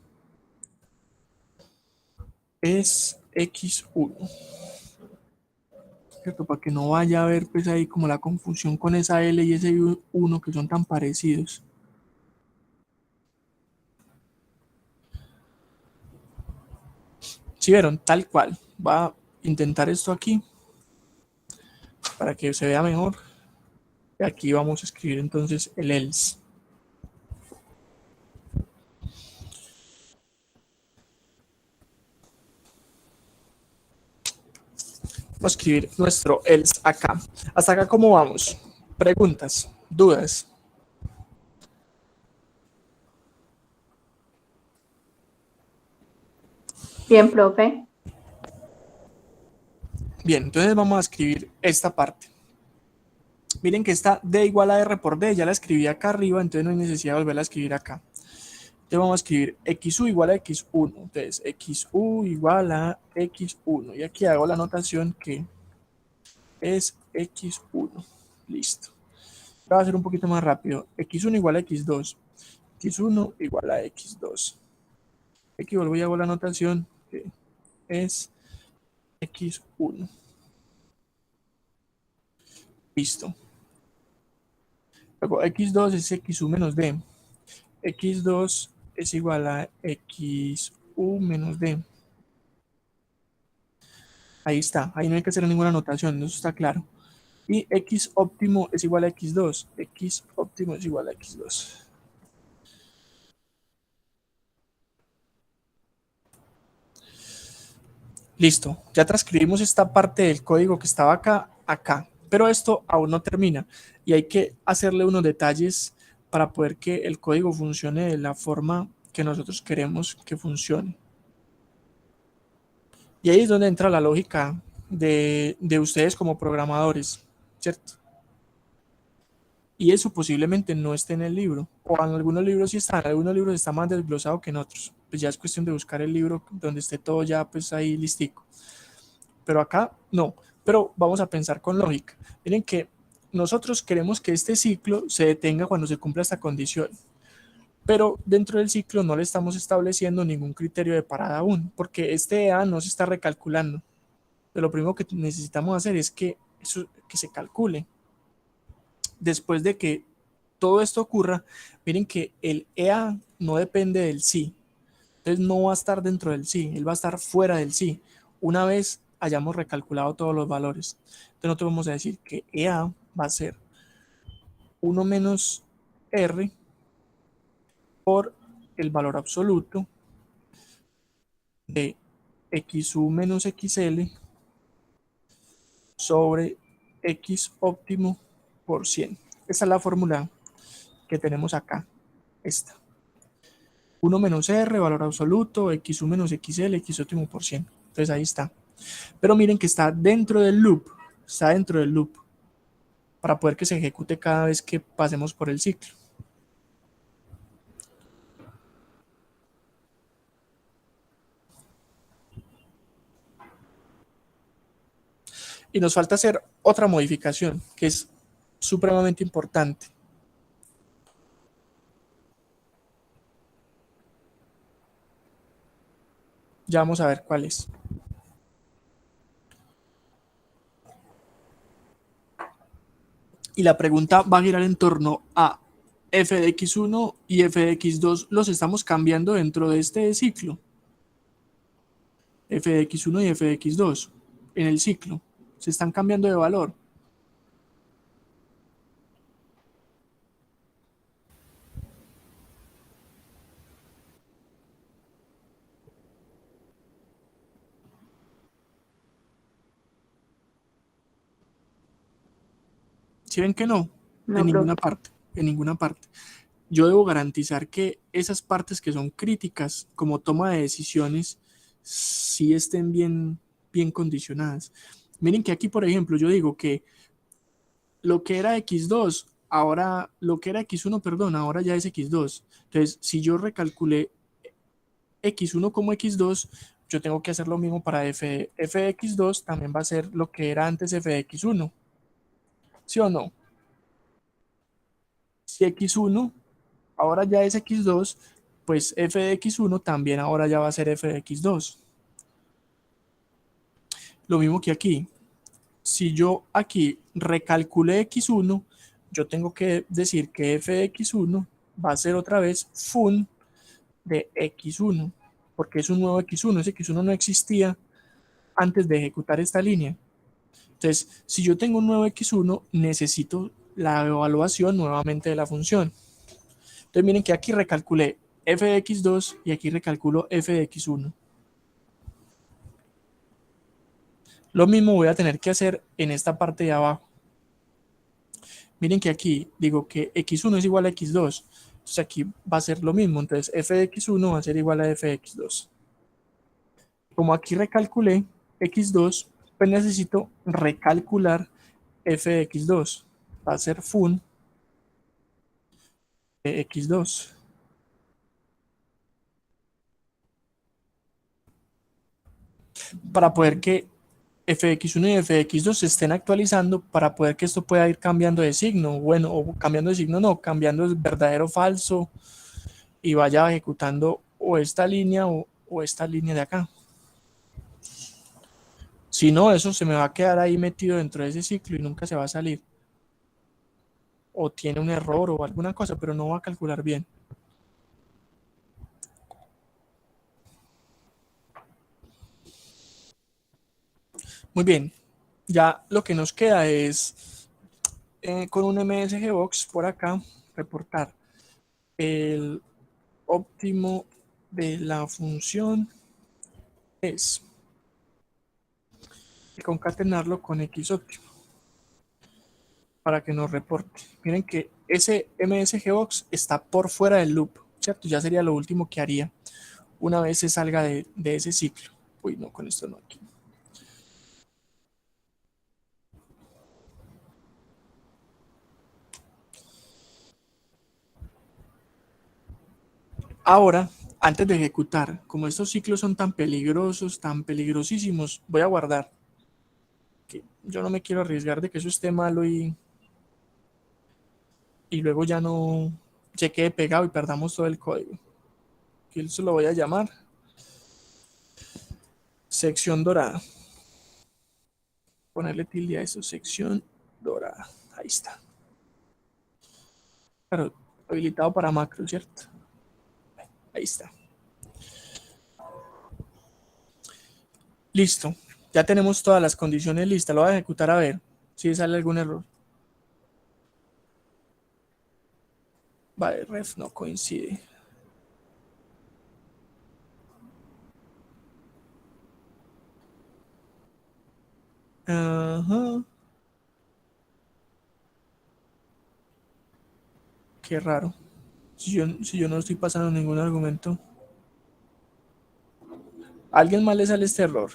Es X1. ¿Cierto? Para que no vaya a haber pues ahí como la confusión con esa L y ese 1 que son tan parecidos. ¿Sí vieron? Tal cual. Va a intentar esto aquí para que se vea mejor. Y aquí vamos a escribir entonces el else. Vamos a escribir nuestro else acá. Hasta acá, ¿cómo vamos? Preguntas, dudas. Bien, profe. Bien, entonces vamos a escribir esta parte. Miren que esta D igual a R por D, ya la escribí acá arriba, entonces no hay necesidad de volverla a escribir acá. Entonces vamos a escribir XU igual a X1. Entonces XU igual a X1. Y aquí hago la anotación que es X1. Listo. Voy a hacer un poquito más rápido. X1 igual a X2. X1 igual a X2. Aquí vuelvo y hago la anotación que es X1. Listo. Luego X2 es XU menos D. X2 es igual a XU menos D. Ahí está. Ahí no hay que hacer ninguna anotación. Eso está claro. Y X óptimo es igual a X2. X óptimo es igual a X2. Listo. Ya transcribimos esta parte del código que estaba acá, acá. Pero esto aún no termina. Y hay que hacerle unos detalles para poder que el código funcione de la forma que nosotros queremos que funcione. Y ahí es donde entra la lógica de ustedes como programadores, ¿cierto? Y eso posiblemente no esté en el libro, o en algunos libros sí está, en algunos libros está más desglosado que en otros. Pues ya es cuestión de buscar el libro donde esté todo ya pues ahí listico. Pero acá no, pero vamos a pensar con lógica. Miren que nosotros queremos que este ciclo se detenga cuando se cumpla esta condición. Pero dentro del ciclo no le estamos estableciendo ningún criterio de parada aún, porque este EA no se está recalculando. Pero lo primero que necesitamos hacer es que se calcule. Después de que todo esto ocurra, miren que el EA no depende del sí, Entonces no va a estar dentro del sí, él va a estar fuera del sí, una vez hayamos recalculado todos los valores. Entonces nosotros vamos a decir que EA va a ser 1 menos R por el valor absoluto de XU menos XL sobre X óptimo por 100. Esta es la fórmula que tenemos acá, esta. 1 menos R, valor absoluto, XU menos XL, X óptimo por 100. Entonces ahí está. Pero miren que está dentro del loop, para poder que se ejecute cada vez que pasemos por el ciclo. Y nos falta hacer otra modificación que es supremamente importante. Ya vamos a ver cuál es. Y la pregunta va a girar en torno a f de x1 y f de x2 los estamos cambiando dentro de este ciclo. F de x1 y f de x2 en el ciclo se están cambiando de valor. ¿Sí ven que no? No, En ninguna profe. parte, en ninguna parte. Yo debo garantizar que esas partes que son críticas, como toma de decisiones, sí estén bien condicionadas. Miren que aquí, por ejemplo, yo digo que lo que era x2, ahora, lo que era x1, perdón, ahora ya es x2. Entonces, si yo recalculé x1 como x2, yo tengo que hacer lo mismo para f de x2, también va a ser lo que era antes f de x1. ¿Sí o no? Si x1 ahora ya es x2, pues f de x1 también ahora ya va a ser f de x2. Lo mismo que aquí. Si yo aquí recalculé x1, yo tengo que decir que f de x1 va a ser otra vez fun de x1, porque es un nuevo x1. Ese x1 no existía antes de ejecutar esta línea. Entonces, si yo tengo un nuevo x1, necesito la evaluación nuevamente de la función. Entonces, miren que aquí recalculé f de x2 y aquí recalculo f de x1. Lo mismo voy a tener que hacer en esta parte de abajo. Miren que aquí digo que x1 es igual a x2. Entonces aquí va a ser lo mismo. Entonces f de x1 va a ser igual a f de x2. Como aquí recalculé x2, pues necesito recalcular f de x2. Va a ser fun de x2. Para poder que f de x1 y f de x2 se estén actualizando, para poder que esto pueda ir cambiando de signo. Bueno, o cambiando de signo no, cambiando de verdadero o falso, y vaya ejecutando o esta línea o esta línea de acá. Si no, eso se me va a quedar ahí metido dentro de ese ciclo y nunca se va a salir. O tiene un error o alguna cosa, pero no va a calcular bien. Muy bien. Ya lo que nos queda es con un MSGBox por acá reportar el óptimo de la función es concatenarlo con x óptimo para que nos reporte. Miren que ese MSGBox está por fuera del loop, ¿cierto? Ya sería lo último que haría una vez se salga de ese ciclo. Uy, no, con esto no aquí. Ahora, antes de ejecutar, como estos ciclos son tan peligrosos, tan peligrosísimos, voy a guardar. Que yo no me quiero arriesgar de que eso esté malo y luego ya no se quede pegado y perdamos todo el código. Que eso lo voy a llamar sección dorada. Ponerle tilde a eso, sección dorada. Ahí está. Claro, habilitado para macro, ¿cierto? Ahí está. Listo. Ya tenemos todas las condiciones listas. Lo voy a ejecutar a ver si sale algún error. Vale, ref no coincide. Ajá. Qué raro. Si yo no estoy pasando ningún argumento. ¿A alguien más le sale este error?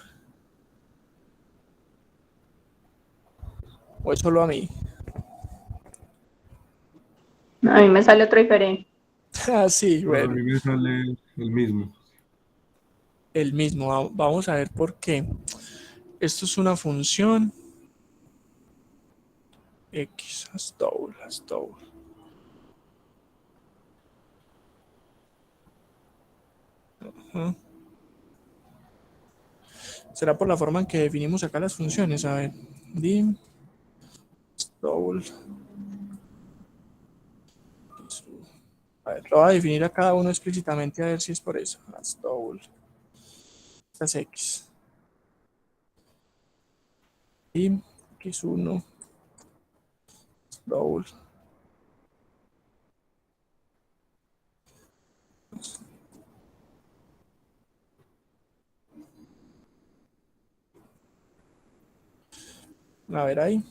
¿O es solo a mí? A mí me sale otro diferente. Ah, sí, Pues a bueno. mí me sale el mismo. El mismo. Vamos a ver por qué. Esto es una función. X, as double. Ajá. Será por la forma en que definimos acá las funciones. A ver. Dim. Double. A ver, lo voy a definir a cada uno explícitamente a ver si es por eso. As double. Esta es X. Dim. X1. Double. A ver ahí.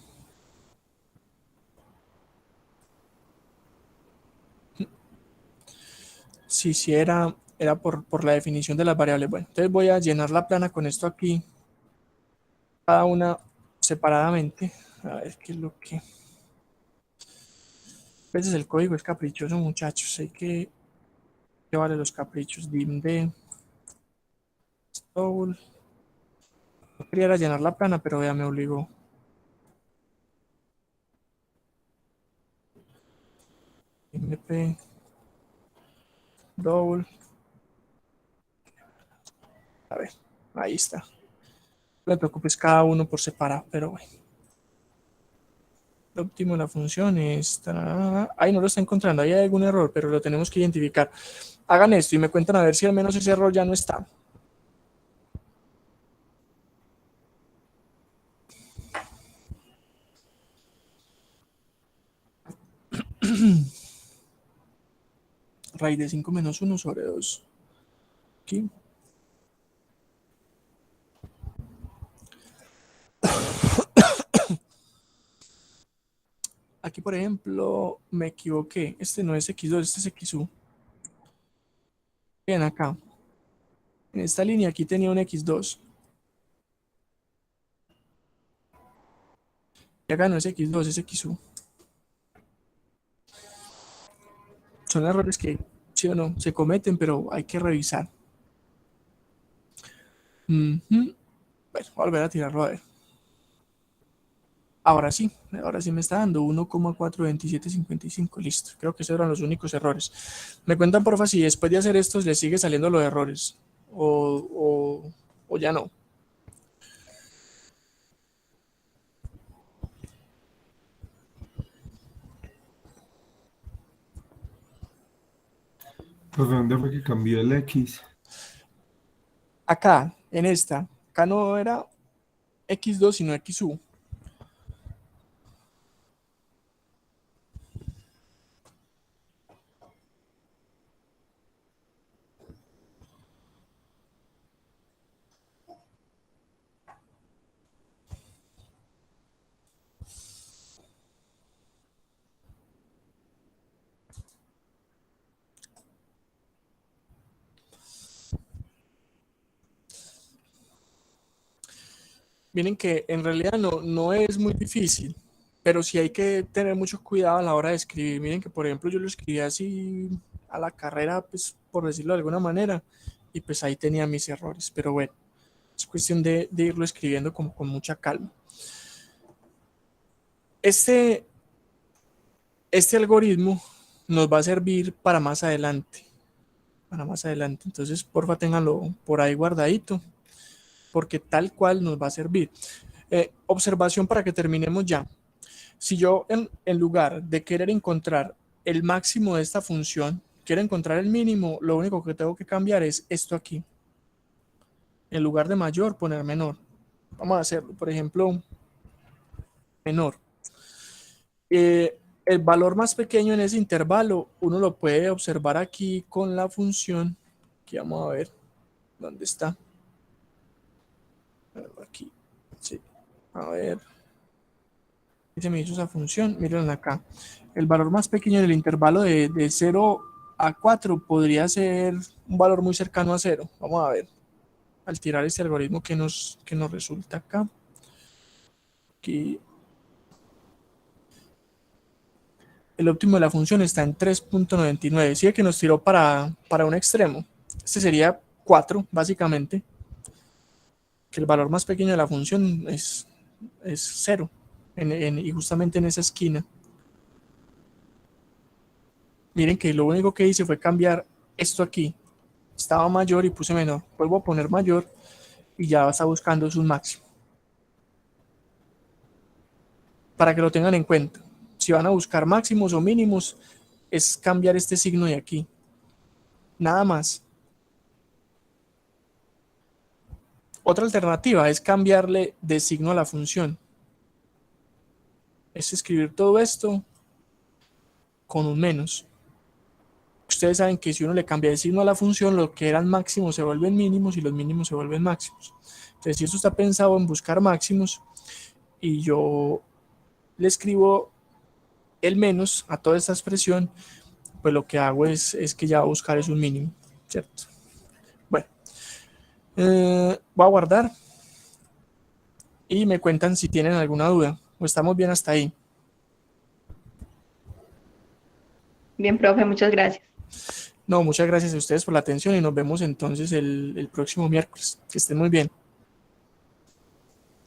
Sí, era por la definición de las variables. Bueno, entonces voy a llenar la plana con esto aquí. Cada una separadamente. A ver qué es lo que... A veces el código es caprichoso, muchachos. Hay que llevarle los caprichos. Dim de double. No quería era llenar la plana, pero ya me obligó. MP double. A ver, ahí está. No te preocupes, cada uno por separado, pero bueno. Lo óptimo de la función es... Ahí no lo está encontrando, ahí hay algún error, pero lo tenemos que identificar. Hagan esto y me cuentan a ver si al menos ese error ya no está. Raíz de 5 menos 1 sobre 2. Aquí. Aquí, por ejemplo, me equivoqué. Este no es X2, este es XU. Bien, acá. En esta línea aquí tenía un X2. Y acá no es X2, es XU. Son errores que, sí o no, se cometen, pero hay que revisar. Bueno, voy a volver a tirarlo a ver. Ahora sí me está dando 1,42755. Listo, creo que esos eran los únicos errores. Me cuentan, porfa, si después de hacer estos les sigue saliendo los errores. O ya no. Pues ¿dónde fue que cambió el X? Acá, en esta. Acá no era X2, sino XU. Miren que en realidad no es muy difícil, pero sí hay que tener mucho cuidado a la hora de escribir. Miren que, por ejemplo, yo lo escribí así a la carrera, pues por decirlo de alguna manera, y pues ahí tenía mis errores. Pero bueno, es cuestión de irlo escribiendo como con mucha calma. Este algoritmo nos va a servir para más adelante. Entonces, porfa, ténganlo por ahí guardadito, porque tal cual nos va a servir. Observación para que terminemos ya. Si yo en lugar de querer encontrar el máximo de esta función, quiero encontrar el mínimo, lo único que tengo que cambiar es esto aquí. En lugar de mayor, poner menor. Vamos a hacerlo, por ejemplo, menor. El valor más pequeño en ese intervalo, uno lo puede observar aquí con la función, que vamos a ver, ¿dónde está? Aquí, sí, a ver. ¿Qué se me hizo esa función? Miren acá. El valor más pequeño del intervalo de 0 a 4 podría ser un valor muy cercano a 0. Vamos a ver. Al tirar este algoritmo que nos resulta acá. Aquí. El óptimo de la función está en 3.99. Sigue que nos tiró para un extremo. Este sería 4, básicamente. Que el valor más pequeño de la función es 0. Y justamente en esa esquina. Miren que lo único que hice fue cambiar esto aquí. Estaba mayor y puse menor. Vuelvo a poner mayor y ya está buscando su máximo. Para que lo tengan en cuenta. Si van a buscar máximos o mínimos, es cambiar este signo de aquí. Nada más. Otra alternativa es cambiarle de signo a la función. Es escribir todo esto con un menos. Ustedes saben que si uno le cambia de signo a la función, lo que eran máximos se vuelven mínimos y los mínimos se vuelven máximos. Entonces, si esto está pensado en buscar máximos y yo le escribo el menos a toda esta expresión, pues lo que hago es que ya va a buscar es un mínimo, ¿cierto? Bueno, voy a guardar y me cuentan si tienen alguna duda o estamos bien hasta ahí. Bien, profe, muchas gracias. No, muchas gracias a ustedes por la atención y nos vemos entonces el próximo miércoles. Que estén muy bien.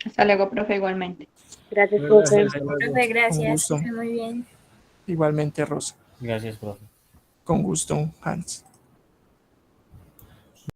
Hasta luego, profe, igualmente. Gracias, Gracias, profe. hasta luego. Profe, gracias. gusto. Que esté muy bien. Igualmente, Rosa. Gracias, profe. Con gusto, Hans.